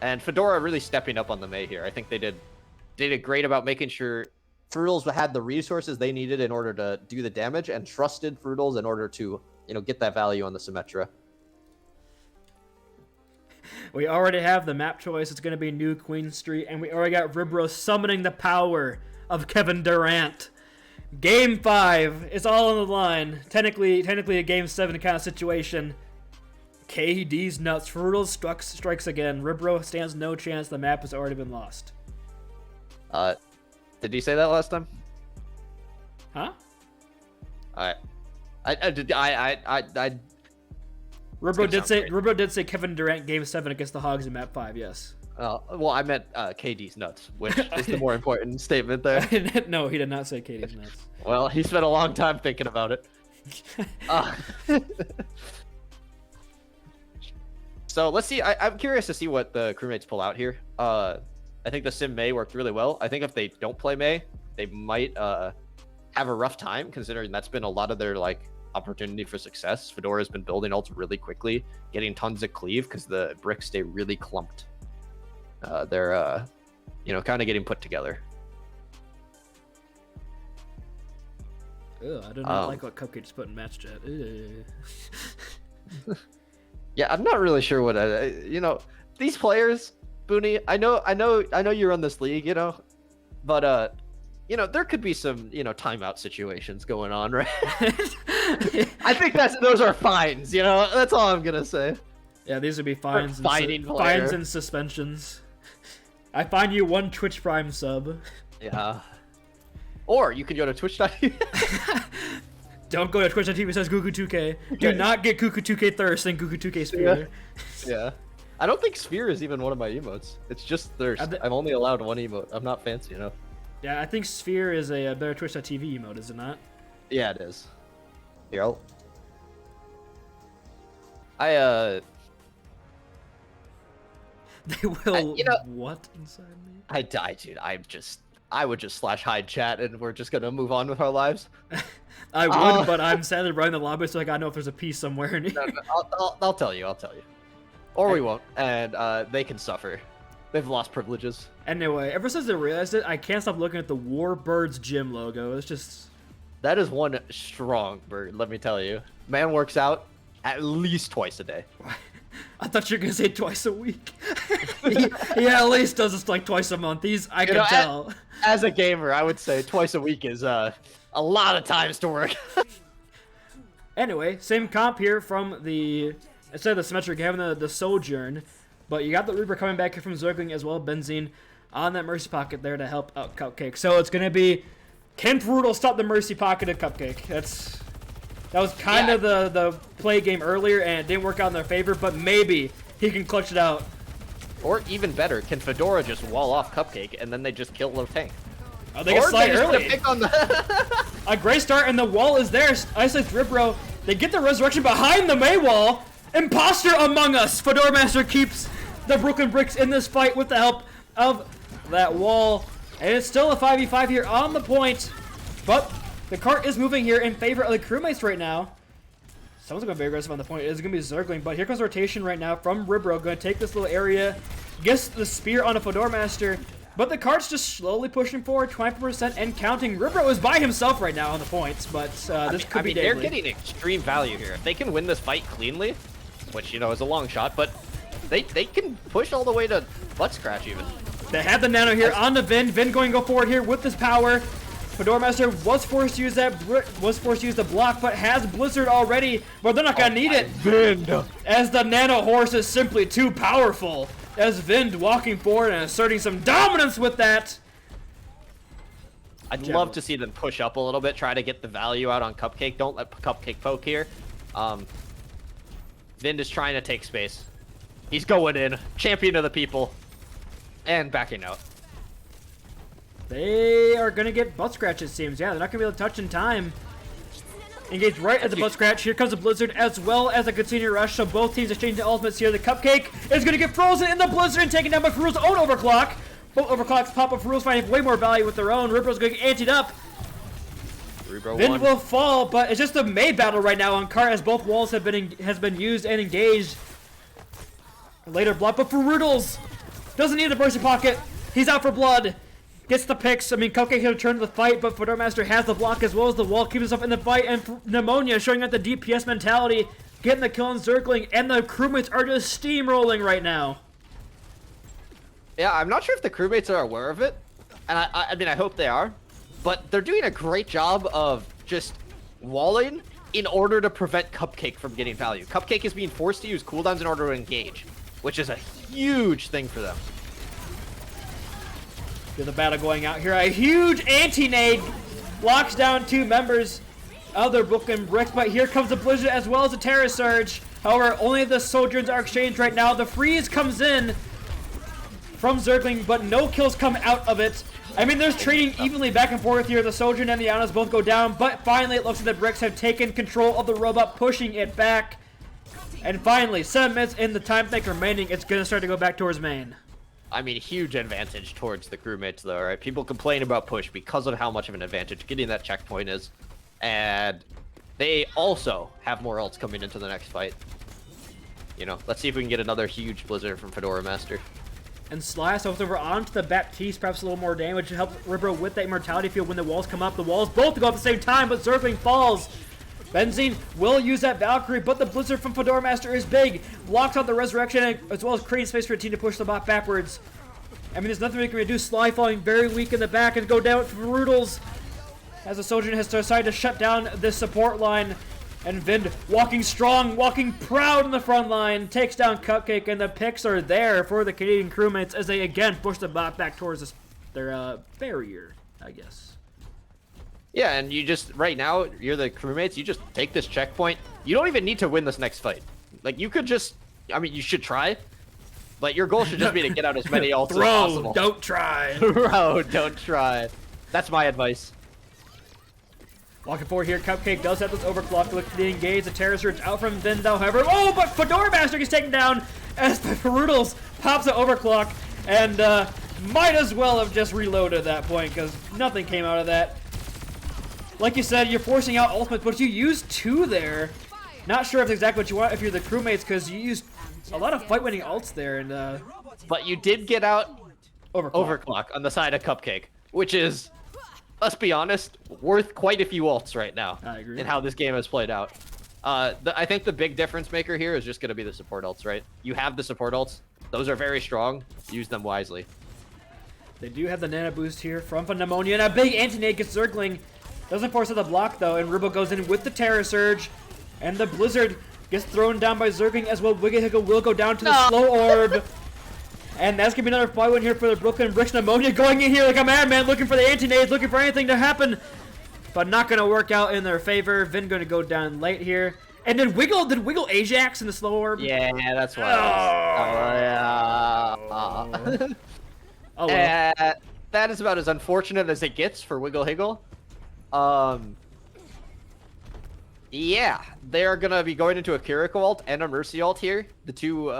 [SPEAKER 2] and Fedora really stepping up on the Mei here. I think they did great about making sure Frutals had the resources they needed in order to do the damage, and trusted Frutals in order to get that value on the Symmetra.
[SPEAKER 1] We already have the map choice. It's going to be New Queen Street, and we already got Ribro summoning the power of Kevin Durant. Game 5 is all on the line. Technically a Game 7 kind of situation. KD's nuts. Frutals strikes again. Ribro stands no chance. The map has already been lost.
[SPEAKER 2] Did you say that last time?
[SPEAKER 1] Huh?
[SPEAKER 2] I
[SPEAKER 1] Ribro did say Kevin Durant Game 7 against the Hogs in map 5. Yes.
[SPEAKER 2] Well, I meant KD's nuts, which is the more important statement there.
[SPEAKER 1] No, he did not say KD's nuts.
[SPEAKER 2] Well, he spent a long time thinking about it. So let's see. I'm curious to see what the Crewmates pull out here. I think the Sim Mei worked really well. I think if they don't play Mei, they might have a rough time, considering that's been a lot of their opportunity for success. Fedora's been building ults really quickly, getting tons of cleave because the bricks stay really clumped. They're kind of getting put together.
[SPEAKER 1] Ew, I do not like what Cupcake just put in match chat.
[SPEAKER 2] Yeah, I'm not really sure what these players, Booney. I know you run this league, but there could be some timeout situations going on, right? I think those are fines. That's all I'm gonna say.
[SPEAKER 1] Yeah, these would be fines. Fines and suspensions. I fine you 1 Twitch Prime sub.
[SPEAKER 2] Yeah. Or you can go to Twitch.tv.
[SPEAKER 1] Don't go to Twitch.tv says Guku 2K. Do not get Guku 2K Thirst and Guku 2K Sphere.
[SPEAKER 2] Yeah. I don't think Sphere is even one of my emotes. It's just Thirst. I'm only allowed 1 emote. I'm not fancy enough.
[SPEAKER 1] Yeah, I think Sphere is a better Twitch.tv emote, is it not?
[SPEAKER 2] Yeah, it is. Here,
[SPEAKER 1] They will
[SPEAKER 2] you know-
[SPEAKER 1] what inside me?
[SPEAKER 2] I died, dude. I would just slash hide chat and we're just gonna move on with our lives.
[SPEAKER 1] I would, but I'm sadly running the lobby, so like I know if there's a piece somewhere in here.
[SPEAKER 2] No, I'll tell you. Or we won't, and they can suffer. They've lost privileges.
[SPEAKER 1] Anyway, ever since I realized it, I can't stop looking at the Warbirds gym logo. It's just...
[SPEAKER 2] That is one strong bird, let me tell you. Man works out at least twice a day.
[SPEAKER 1] I thought you were gonna say twice a week. he at least does this like twice a month. I can tell.
[SPEAKER 2] As a gamer, I would say twice a week is a lot of times to work.
[SPEAKER 1] Anyway, same comp here from the... Instead of the Symmetric, having the Sojourn. But you got the Reaper coming back here from Zergling as well, Benzine, on that Mercy Pocket there to help out Cupcake. So it's going to be... Can Brutal stop the Mercy Pocket of Cupcake? That was kind of the play game earlier, and it didn't work out in their favor, but maybe he can clutch it out.
[SPEAKER 2] Or even better, can Fedora just wall off Cupcake and then they just kill the tank?
[SPEAKER 1] Oh, they can slide early.
[SPEAKER 2] Pick on the
[SPEAKER 1] A great start, and the wall is there. Isolates Ribro. They get the resurrection behind the May wall. Imposter among us. Fedora Master keeps the broken bricks in this fight with the help of that wall. And it's still a 5v5 here on the point. But the cart is moving here in favor of the Crewmates right now. Someone's going to be aggressive on the point. It's going to be Zergling. But here comes rotation right now from Ribro. Going to take this little area. Gets the spear on a Fedora Master. But the cart's just slowly pushing forward, 20% and counting. Ribro is by himself right now on the points, but this could be
[SPEAKER 2] they're
[SPEAKER 1] deadly.
[SPEAKER 2] getting extreme value here. If they can win this fight cleanly, which, you know, is a long shot, but they can push all the way to butt scratch even.
[SPEAKER 1] They have the nano here on the Vind. Vind going to go forward here with this power. Fedora Master was forced to use the block, but has Blizzard already, but they're not going to need it.
[SPEAKER 2] Vind!
[SPEAKER 1] As the nano horse is simply too powerful. As Vind walking forward and asserting some dominance with that.
[SPEAKER 2] I'd love to see them push up a little bit, try to get the value out on Cupcake. Don't let Cupcake poke here. Vind is trying to take space. He's going in. Champion of the people. And backing out.
[SPEAKER 1] They are going to get butt scratch, it seems. Yeah, they're not going to be able to touch in time. Engaged right at the butt scratch. Here comes the Blizzard as well as a continued rush. So both teams exchanging ultimates here. The Cupcake is going to get frozen in the Blizzard and taken down by Farouz's own overclock. Both overclocks pop up. Farouz finding way more value with their own. Ribro's going to get anteed up. Vind will fall, but it's just a May battle right now on cart as both walls have been used and engaged. Later block, but Farouz doesn't need the Mercy Pocket. He's out for blood. Gets the picks. I mean, Cupcake here to turn to the fight, but Fedora Master has the block as well as the wall. Keeps himself in the fight, and Pneumonia showing out the DPS mentality. Getting the kill on Zergling, and the Crewmates are just steamrolling right now.
[SPEAKER 2] Yeah, I'm not sure if the Crewmates are aware of it. And I mean, I hope they are. But they're doing a great job of just walling in order to prevent Cupcake from getting value. Cupcake is being forced to use cooldowns in order to engage, which is a huge thing for them.
[SPEAKER 1] Here's the battle going out here. A huge anti-nade locks down two members of their Brooklyn Bricks, but here comes the Blizzard as well as the Terror Surge. However, only the Sojourns are exchanged right now. The freeze comes in from Zergling, but no kills come out of it. I mean, there's trading evenly back and forth here. The Sojourn and the Anas both go down, but finally it looks like the Bricks have taken control of the robot, pushing it back. And finally, 7 minutes in the time bank remaining, it's going to start to go back towards main.
[SPEAKER 2] I mean, huge advantage towards the Crewmates, though, right? People complain about push because of how much of an advantage getting that checkpoint is. And they also have more ults coming into the next fight. You know, let's see if we can get another huge Blizzard from Fedora Master.
[SPEAKER 1] And Slice goes over onto the Baptiste, perhaps a little more damage to help Ribro with that immortality field when the walls come up. The walls both go at the same time, but Zergling falls. Benzine will use that Valkyrie, but the Blizzard from Fedora Master is big. Blocks out the Resurrection, as well as creating space for the team to push the bot backwards. I mean, there's nothing we can really do. Sly falling very weak in the back and go down with Brutals. As the Sojourn has decided to shut down this support line. And Vind walking strong, walking proud in the front line, takes down Cupcake, and the picks are there for the Canadian Crewmates as they again push the bot back towards their barrier, I guess.
[SPEAKER 2] Yeah, and you just, right now, you're the Crewmates, you just take this checkpoint. You don't even need to win this next fight. Like, you could just, I mean, you should try, but your goal should just be to get out as many ults as possible.
[SPEAKER 1] Don't try.
[SPEAKER 2] Bro, don't try. That's my advice.
[SPEAKER 1] Walking forward here, Cupcake does have this overclock. Look to engage the Terror Surge out from Vin, though. However, oh, but Fedora Master gets taken down as Ferutals pops an overclock, and might as well have just reloaded at that point because nothing came out of that. Like you said, you're forcing out ultimates, but you used 2 there. Not sure if it's exactly what you want if you're the crewmates, because you used a lot of fight-winning ults there, and
[SPEAKER 2] But you did get out overclock on the side of Cupcake, which is, let's be honest, worth quite a few ults right now.
[SPEAKER 1] I agree.
[SPEAKER 2] In how this game has played out. I think the big difference maker here is just going to be the support ults, right? You have the support ults. Those are very strong. Use them wisely.
[SPEAKER 1] They do have the nano boost here from Pneumonia, and a big anti-nade gets Zergling. Doesn't force out the block, though, and Rubo goes in with the Terror Surge, and the Blizzard gets thrown down by Zergling as well. Wigglehiggle will go down to the slow orb. And that's going to be another 5-1 here for the Brooklyn Bricks. Pneumonia going in here like a madman, looking for the anti-nades, looking for anything to happen. But not going to work out in their favor. Vin going to go down late here. And then did Wiggle Ajax in the slow orb?
[SPEAKER 2] Yeah, that's why.
[SPEAKER 1] Oh, well.
[SPEAKER 2] That is about as unfortunate as it gets for Wigglehiggle. Yeah, they're going to be going into a Kiriko ult and a Mercy ult here. The two,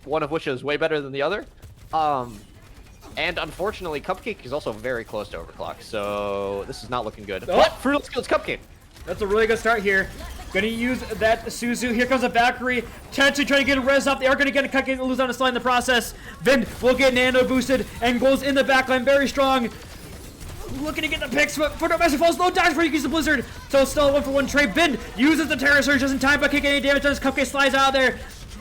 [SPEAKER 2] one of which is way better than the other. And unfortunately, Cupcake is also very close to overclock, so this is not looking good.
[SPEAKER 1] Oh.
[SPEAKER 2] But Frutal Skills Cupcake.
[SPEAKER 1] That's a really good start here. Gonna use that Suzu. Here comes a Valkyrie. Potentially trying to get a res off. They are gonna get a Cupcake and lose on a slide in the process. Vin will get nano boosted and goes in the backline very strong. Looking to get the picks, but Fedora Master falls low, dies before he uses the Blizzard. So it's still a 1-for-1 trade. Vin uses the Terror Surge just in time, but can't get any damage on his Cupcake, slides out of there.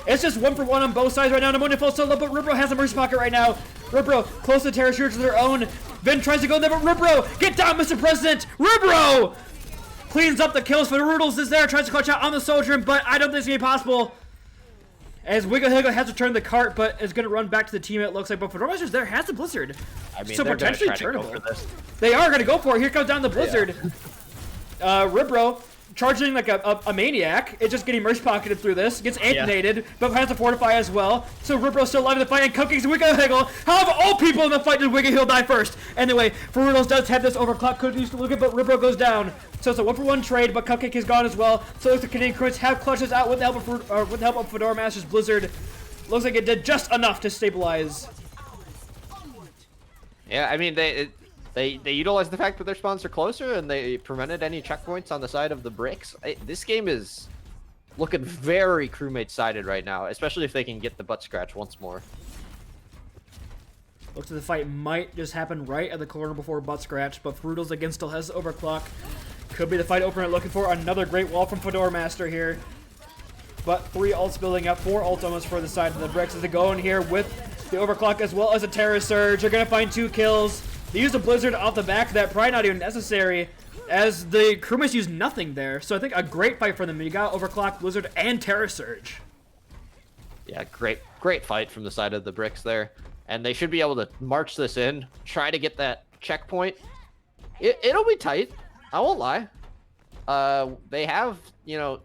[SPEAKER 1] It's just 1-for-1 on both sides right now. Pneumonia falls so low, but Ribro has a Mercy Pocket right now. Ribro close to the Terror Surge of their own. Vin tries to go in there, but Ribro, get down, Mr. President! Ribro cleans up the kills for the Roodles is there, tries to clutch out on the Soldier, but I don't think it's going to be possible. As Wigglehiggle has to turn the cart, but is going to run back to the team, it looks like. But Fedora Master's there, has the Blizzard.
[SPEAKER 2] I mean,
[SPEAKER 1] so
[SPEAKER 2] they're
[SPEAKER 1] potentially
[SPEAKER 2] gonna try to go
[SPEAKER 1] turnable.
[SPEAKER 2] for this.
[SPEAKER 1] They are going to go for it. Here comes down the Blizzard. Yeah. Ribro charging like a maniac. It's just getting Mercy Pocketed through this. Gets anti-nated, but has to fortify as well. So Ribro's still alive in the fight, and Cupcake's Wigglehiggle. How of all people in the fight did Wigglehiggle die first? Anyway, Ferutals does have this overclock. Could use to look at, but Ribro goes down. So it's a 1-for-1 trade, but Cupcake is gone as well. So the Canadian Crewmates have clutches out with the help of Fedora Master's Blizzard. Looks like it did just enough to stabilize.
[SPEAKER 2] Yeah, I mean, they utilized the fact that their spawns are closer, and they prevented any checkpoints on the side of the bricks. This game is looking very crewmate-sided right now, especially if they can get the butt scratch once more.
[SPEAKER 1] Looks like the fight might just happen right at the corner before butt scratch, but Ferutals again still has overclock. Could be the fight opener looking for another great wall from Fedora Master here. But 3 ults building up, 4 ults almost for the side of the bricks as they go in here with the overclock as well as a Terror Surge. They're going to find 2 kills. They use a Blizzard off the back of that, probably not even necessary, as the crewmates use nothing there. So I think a great fight for them. You got overclock, Blizzard, and Terror Surge.
[SPEAKER 2] Yeah, great fight from the side of the bricks there. And they should be able to march this in, try to get that checkpoint. It'll be tight, I won't lie. They have,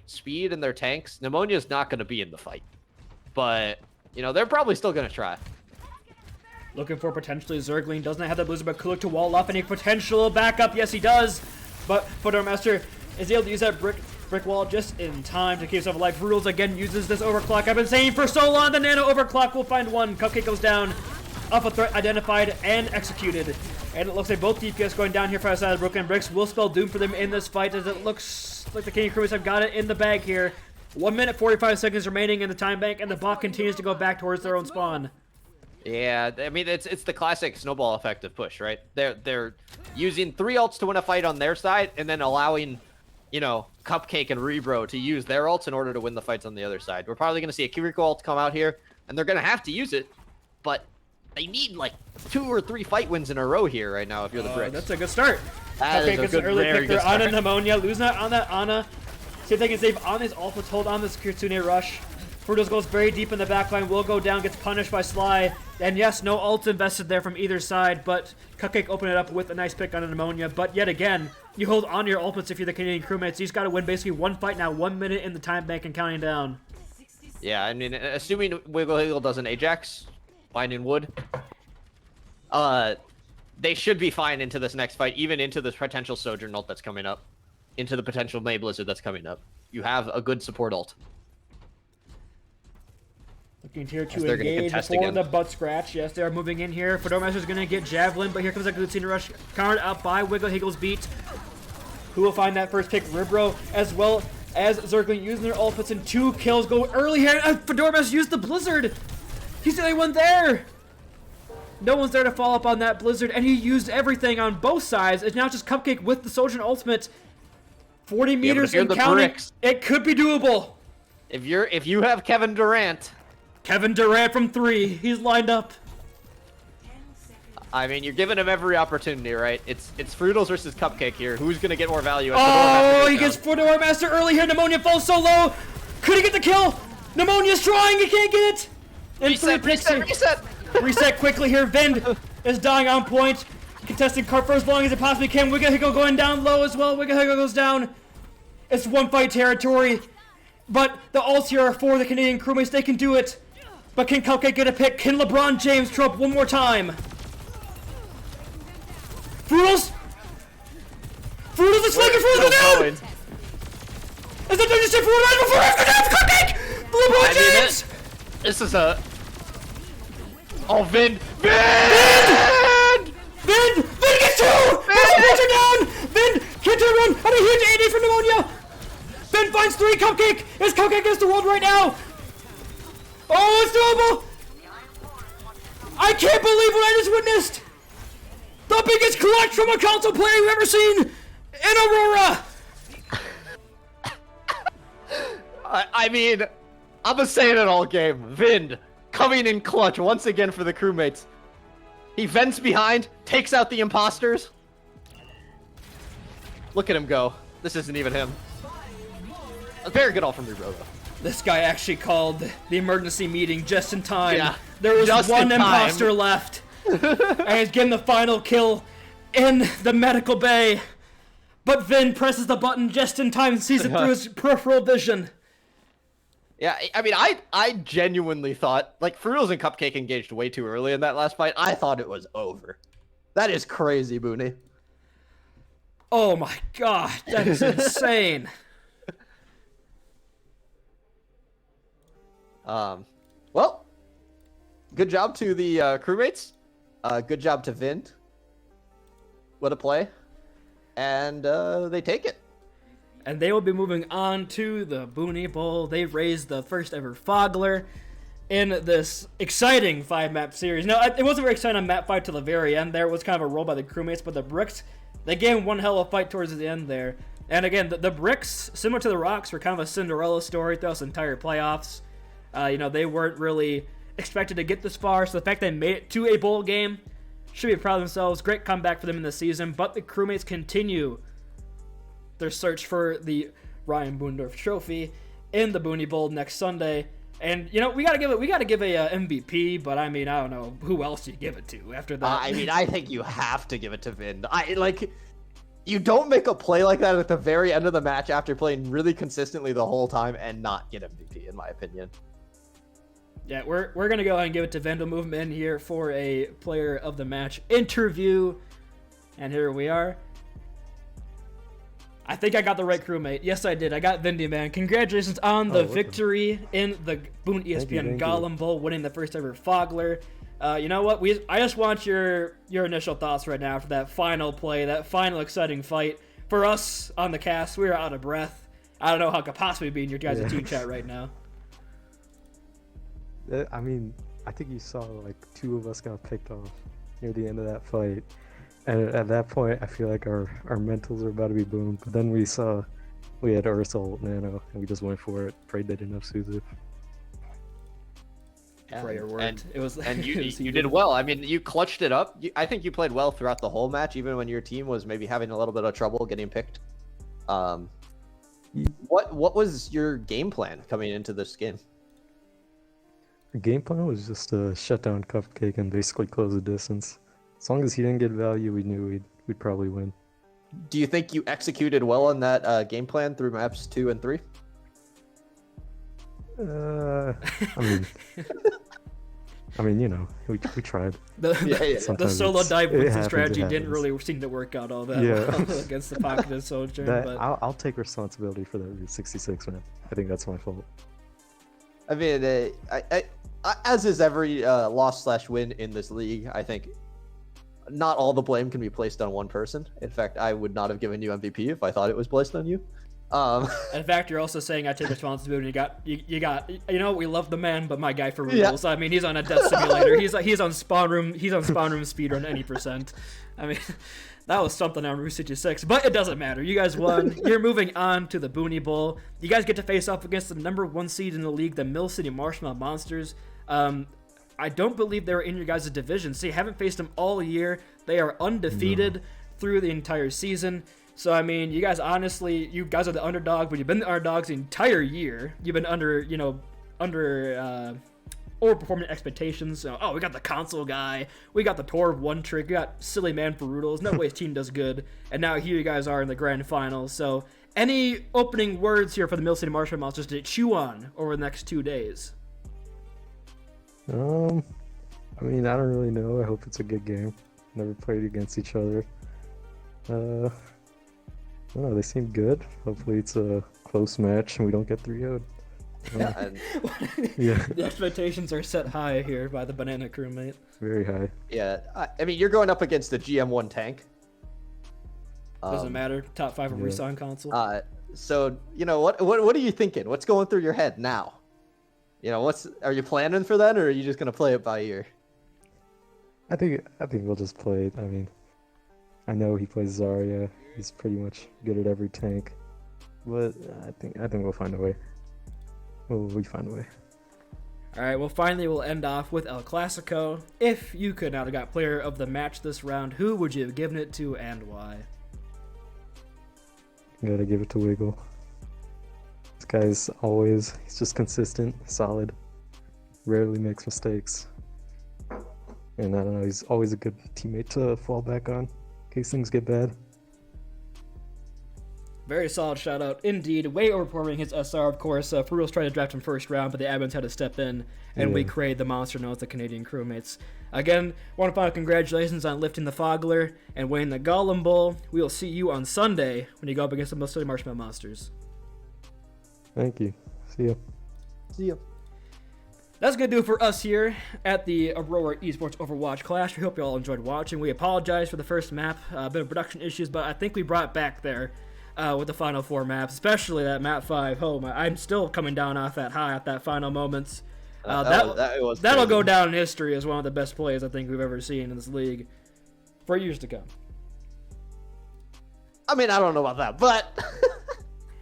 [SPEAKER 2] speed in their tanks. Pneumonia's not going to be in the fight. But, they're probably still going to try.
[SPEAKER 1] Looking for potentially Zergling. Doesn't have the Blizzard, but could look to wall off any potential backup. Yes, he does. But Fedora Master is able to use that brick wall just in time to keep himself alive. Rules again uses this overclock. I've been saying for so long the nano overclock will find one. Cupcake goes down. Alpha threat identified and executed. And it looks like both DPS going down here for outside of the Broken Bricks will spell doom for them in this fight, as it looks like the Canadian Crewmates have got it in the bag here. 1 minute 45 seconds remaining in the time bank, and the bot continues to go back towards their own spawn.
[SPEAKER 2] Yeah, I mean, it's the classic snowball effect of push, right? They're using 3 ults to win a fight on their side, and then allowing, Cupcake and Rebro to use their ults in order to win the fights on the other side. We're probably going to see a Kiriko ult come out here, and they're going to have to use it, but they need like 2 or 3 fight wins in a row here right now if you're the Bricks.
[SPEAKER 1] That's a good start.
[SPEAKER 2] That
[SPEAKER 1] Cupcake
[SPEAKER 2] is a
[SPEAKER 1] gets an early
[SPEAKER 2] very
[SPEAKER 1] pick
[SPEAKER 2] good
[SPEAKER 1] there on
[SPEAKER 2] start.
[SPEAKER 1] a Pneumonia, losing that on that Ana. See if they can save Ana's ultimate hold on this Kitsune rush. Frutos goes very deep in the backline, will go down, gets punished by Sly. And yes, no ults invested there from either side, but Cupcake opened it up with a nice pick on a Pneumonia. But yet again, you hold on to your ultimates if you're the Canadian Crewmates. You've got to win basically one fight now, 1 minute in the time bank and counting down.
[SPEAKER 2] Yeah, I mean, assuming Wigglehiggle doesn't Ajax, fine and wood. they should be fine into this next fight, even into this potential Sojourn ult that's coming up, into the potential May Blizzard that's coming up. You have a good support ult.
[SPEAKER 1] Looking here to engage before the butt scratch. Yes, they are moving in here. Fedormaster's going to get Javelin, but here comes a Gutsina Rush. Countered out by Wiggle Higgles Beat. Who will find that first pick? Ribro, as well as Zergling using their ult, puts in 2 kills. Go early here. Fedormaster used the Blizzard. He's the only one there. No one's there to follow up on that Blizzard, and he used everything on both sides. It's now just Cupcake with the Sojourn ultimate. 40 meters and counting. It could be doable.
[SPEAKER 2] If you have Kevin Durant
[SPEAKER 1] from 3. He's lined up.
[SPEAKER 2] I mean, you're giving him every opportunity, right? It's Fruitles versus Cupcake here. Who's gonna get more value?
[SPEAKER 1] Oh, he gets Fedormaster early here. Pneumonia falls so low. Could he get the kill? Pneumonia's trying. He can't get it. And reset quickly here. Vind is dying on point. Contesting cart for as long as it possibly can. Wiggle Higgle going down low as well. Wiggle Higgle goes down. It's one fight territory. But the ults here are for the Canadian crewmates. They can do it. But can Cupcake get a pick? Can LeBron James show up one more time? Fruitles is slinging for the down! Is that just it for Cupcake? LeBron James!
[SPEAKER 2] This is a... Oh, Vind!
[SPEAKER 1] Vind gets 2! Vin down! Vind can't turn around! And a huge AD for Pneumonia! Vind finds 3! Cupcake! Is Cupcake against the world right now? Oh, it's doable! I can't believe what I just witnessed! The biggest clutch from a console player we've ever seen in Aurora!
[SPEAKER 2] I mean, I've been saying it all game. Vind coming in clutch once again for the crewmates. He vents behind, takes out the imposters. Look at him go. This isn't even him. A very good all from Ribro, though.
[SPEAKER 1] This guy actually called the emergency meeting just in time.
[SPEAKER 2] Yeah,
[SPEAKER 1] there was one imposter left. And he's getting the final kill in the medical bay. But Vin presses the button just in time and sees it through his peripheral vision.
[SPEAKER 2] Yeah, I mean, I genuinely thought, like, Fruitles and Cupcake engaged way too early in that last fight. I thought it was over. That is crazy, Booney.
[SPEAKER 1] Oh my god, that is insane.
[SPEAKER 2] Well, good job to the crewmates. Good job to Vind. What a play. And they take it.
[SPEAKER 1] And they will be moving on to the Booney Bowl. They've raised the first ever Fogler in this exciting 5-map series. Now, it wasn't very exciting on map 5 till the very end. There was kind of a roll by the crewmates, but the Bricks, they gave one hell of a fight towards the end there. And again, the Bricks, similar to the Rocks, were kind of a Cinderella story throughout this entire playoffs. They weren't really expected to get this far, so the fact they made it to a bowl game should be proud of themselves. Great comeback for them in the season, but the crewmates continue their search for the Ryan Boondorf Trophy in the Booney Bowl next Sunday. And we gotta give a MVP, but I mean, I don't know who else you give it to after that.
[SPEAKER 2] I mean, I think you have to give it to Vind. You don't make a play like that at the very end of the match after playing really consistently the whole time and not get MVP, in my opinion.
[SPEAKER 1] Yeah, we're gonna go ahead and give it to Vind. We'll move him in here for a player of the match interview, and here we are. I think I got the right crewmate. Yes, I did. I got Vindy, man. Congratulations on the victory in the BOON1ESPN Golem Bowl, winning the first ever Fogler. You know what? I just want your initial thoughts right now after that final play, that final exciting fight. For us on the cast, we were out of breath. I don't know how it could possibly be in your guys' team chat right now.
[SPEAKER 4] I mean, I think you saw like 2 of us got picked off near the end of that fight. And at that point, I feel like our mentals are about to be boomed. But then we had Ursula Nano, and we just went for it. Prayed they didn't have Suzu.
[SPEAKER 1] Prayer worked.
[SPEAKER 2] And you did well. I mean, you clutched it up. I think you played well throughout the whole match, even when your team was maybe having a little bit of trouble getting picked. What was your game plan coming into this game?
[SPEAKER 4] The game plan was just to shut down Cupcake and basically close the distance. As long as he didn't get value, we knew we'd probably win.
[SPEAKER 2] Do you think you executed well on that game plan through maps 2 and 3?
[SPEAKER 4] I mean, I mean, we tried.
[SPEAKER 1] The
[SPEAKER 2] Yeah.
[SPEAKER 1] the
[SPEAKER 4] Sometimes
[SPEAKER 1] solo dive Winston
[SPEAKER 4] happens,
[SPEAKER 1] strategy
[SPEAKER 4] it
[SPEAKER 1] didn't
[SPEAKER 4] happens.
[SPEAKER 1] really seem to work out all that
[SPEAKER 4] Yeah.
[SPEAKER 1] well against the pocketed soldier.
[SPEAKER 4] That,
[SPEAKER 1] But
[SPEAKER 4] I'll take responsibility for that Route 66, man. I think that's my fault.
[SPEAKER 2] I mean, as is every loss/win in this league, I think not all the blame can be placed on one person. In fact, I would not have given you MVP if I thought it was placed on you.
[SPEAKER 1] in fact, you're also saying I take responsibility. You got. We love the man, but my guy for
[SPEAKER 2] Yeah.
[SPEAKER 1] rules. I mean, he's on a death simulator. He's on spawn room. He's on spawn room speed run any percent. I mean, that was something on Route 66, but it doesn't matter. You guys won. You're moving on to the Boonie Bowl. You guys get to face off against the number 1 seed in the league, the Mill City Marshmallow Monsters. I don't believe they were in your guys' division, so you haven't faced them all year. They are undefeated through the entire season. So, I mean, you guys honestly, you guys are the underdog, but you've been the underdogs the entire year. You've been overperforming expectations. So, we got the console guy. We got the Torv one trick. We got silly man for Roodles. No way his team does good. And now here you guys are in the grand finals. So, any opening words here for the Mill City Marshmallow Monsters to chew on over the next 2 days?
[SPEAKER 4] I mean, I don't really know. I hope it's a good game. Never played against each other. I don't know, they seem good. Hopefully it's a close match and we don't get 3-0'd.
[SPEAKER 2] Yeah, and
[SPEAKER 4] Yeah,
[SPEAKER 1] The expectations are set high here by the Banana Crewmate.
[SPEAKER 4] very high.
[SPEAKER 2] yeah, I mean, you're going up against the GM1 tank.
[SPEAKER 1] Doesn't matter. Top 5 of
[SPEAKER 4] yeah.
[SPEAKER 1] Resign console.
[SPEAKER 2] So what are you thinking? What's going through your head now? Are you planning for that, or are you just gonna play it by ear?
[SPEAKER 4] I think we'll just play it. I mean, I know he plays Zarya. He's pretty much good at every tank, but I think we'll find a way. We find a way.
[SPEAKER 1] All right, well, finally, we'll end off with El Clasico. If you could now have got player of the match this round, who would you have given it to and why?
[SPEAKER 4] Gotta give it to Wiggle. This he's just consistent, solid, rarely makes mistakes. And I don't know, he's always a good teammate to fall back on in case things get bad.
[SPEAKER 1] Very solid shout out indeed. Way overperforming his SR, of course. Ferrell's tried to draft him first round, but the admins had to step in, and we created the monster known as the Canadian Crewmates. Again, want to final congratulations on lifting the Fogler and winning the Golem Bowl. We will see you on Sunday when you go up against the Mill City Marshmallow Monsters.
[SPEAKER 4] Thank you. See ya.
[SPEAKER 2] See ya.
[SPEAKER 1] That's going to do it for us here at the Aurora Esports Overwatch Clash. We hope you all enjoyed watching. We apologize for the first map. A bit of production issues, but I think we brought it back there with the final 4 maps, especially that map 5. Oh, I'm still coming down off that high at that final moments. That'll
[SPEAKER 2] crazy.
[SPEAKER 1] go down in history as one of the best plays I think we've ever seen in this league for years to come.
[SPEAKER 2] I mean, I don't know about that, but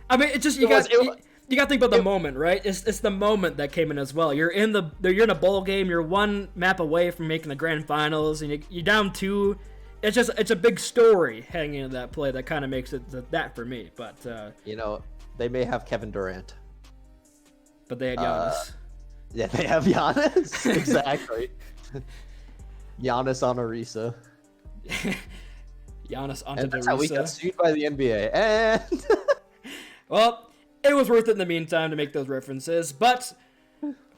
[SPEAKER 1] I mean, it's just you got to think about the moment, right? It's the moment that came in as well. You're in a bowl game. You're 1 map away from making the grand finals, and you're down 2. It's a big story heading into that play that kind of makes it that for me. But
[SPEAKER 2] they may have Kevin Durant.
[SPEAKER 1] But they had Giannis.
[SPEAKER 2] Yeah, they have Giannis. Exactly. Giannis on Orisa.
[SPEAKER 1] Giannis onto
[SPEAKER 2] And that's how we got
[SPEAKER 1] Derisa.
[SPEAKER 2] sued by the NBA. And
[SPEAKER 1] Well, it was worth it in the meantime to make those references. But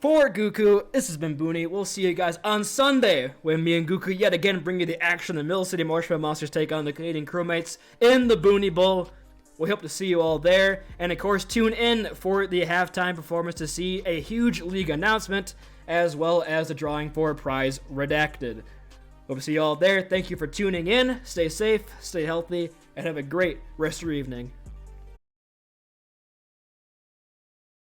[SPEAKER 1] for Guku, this has been Boonie. We'll see you guys on Sunday when me and Guku yet again bring you the action. The Mill City Marshmallow Monsters take on the Canadian Crewmates in the Boonie Bowl. We hope to see you all there. And of course, tune in for the halftime performance to see a huge league announcement, as well as the drawing for prize redacted. Hope to see you all there. Thank you for tuning in. Stay safe, stay healthy, and have a great rest of your evening.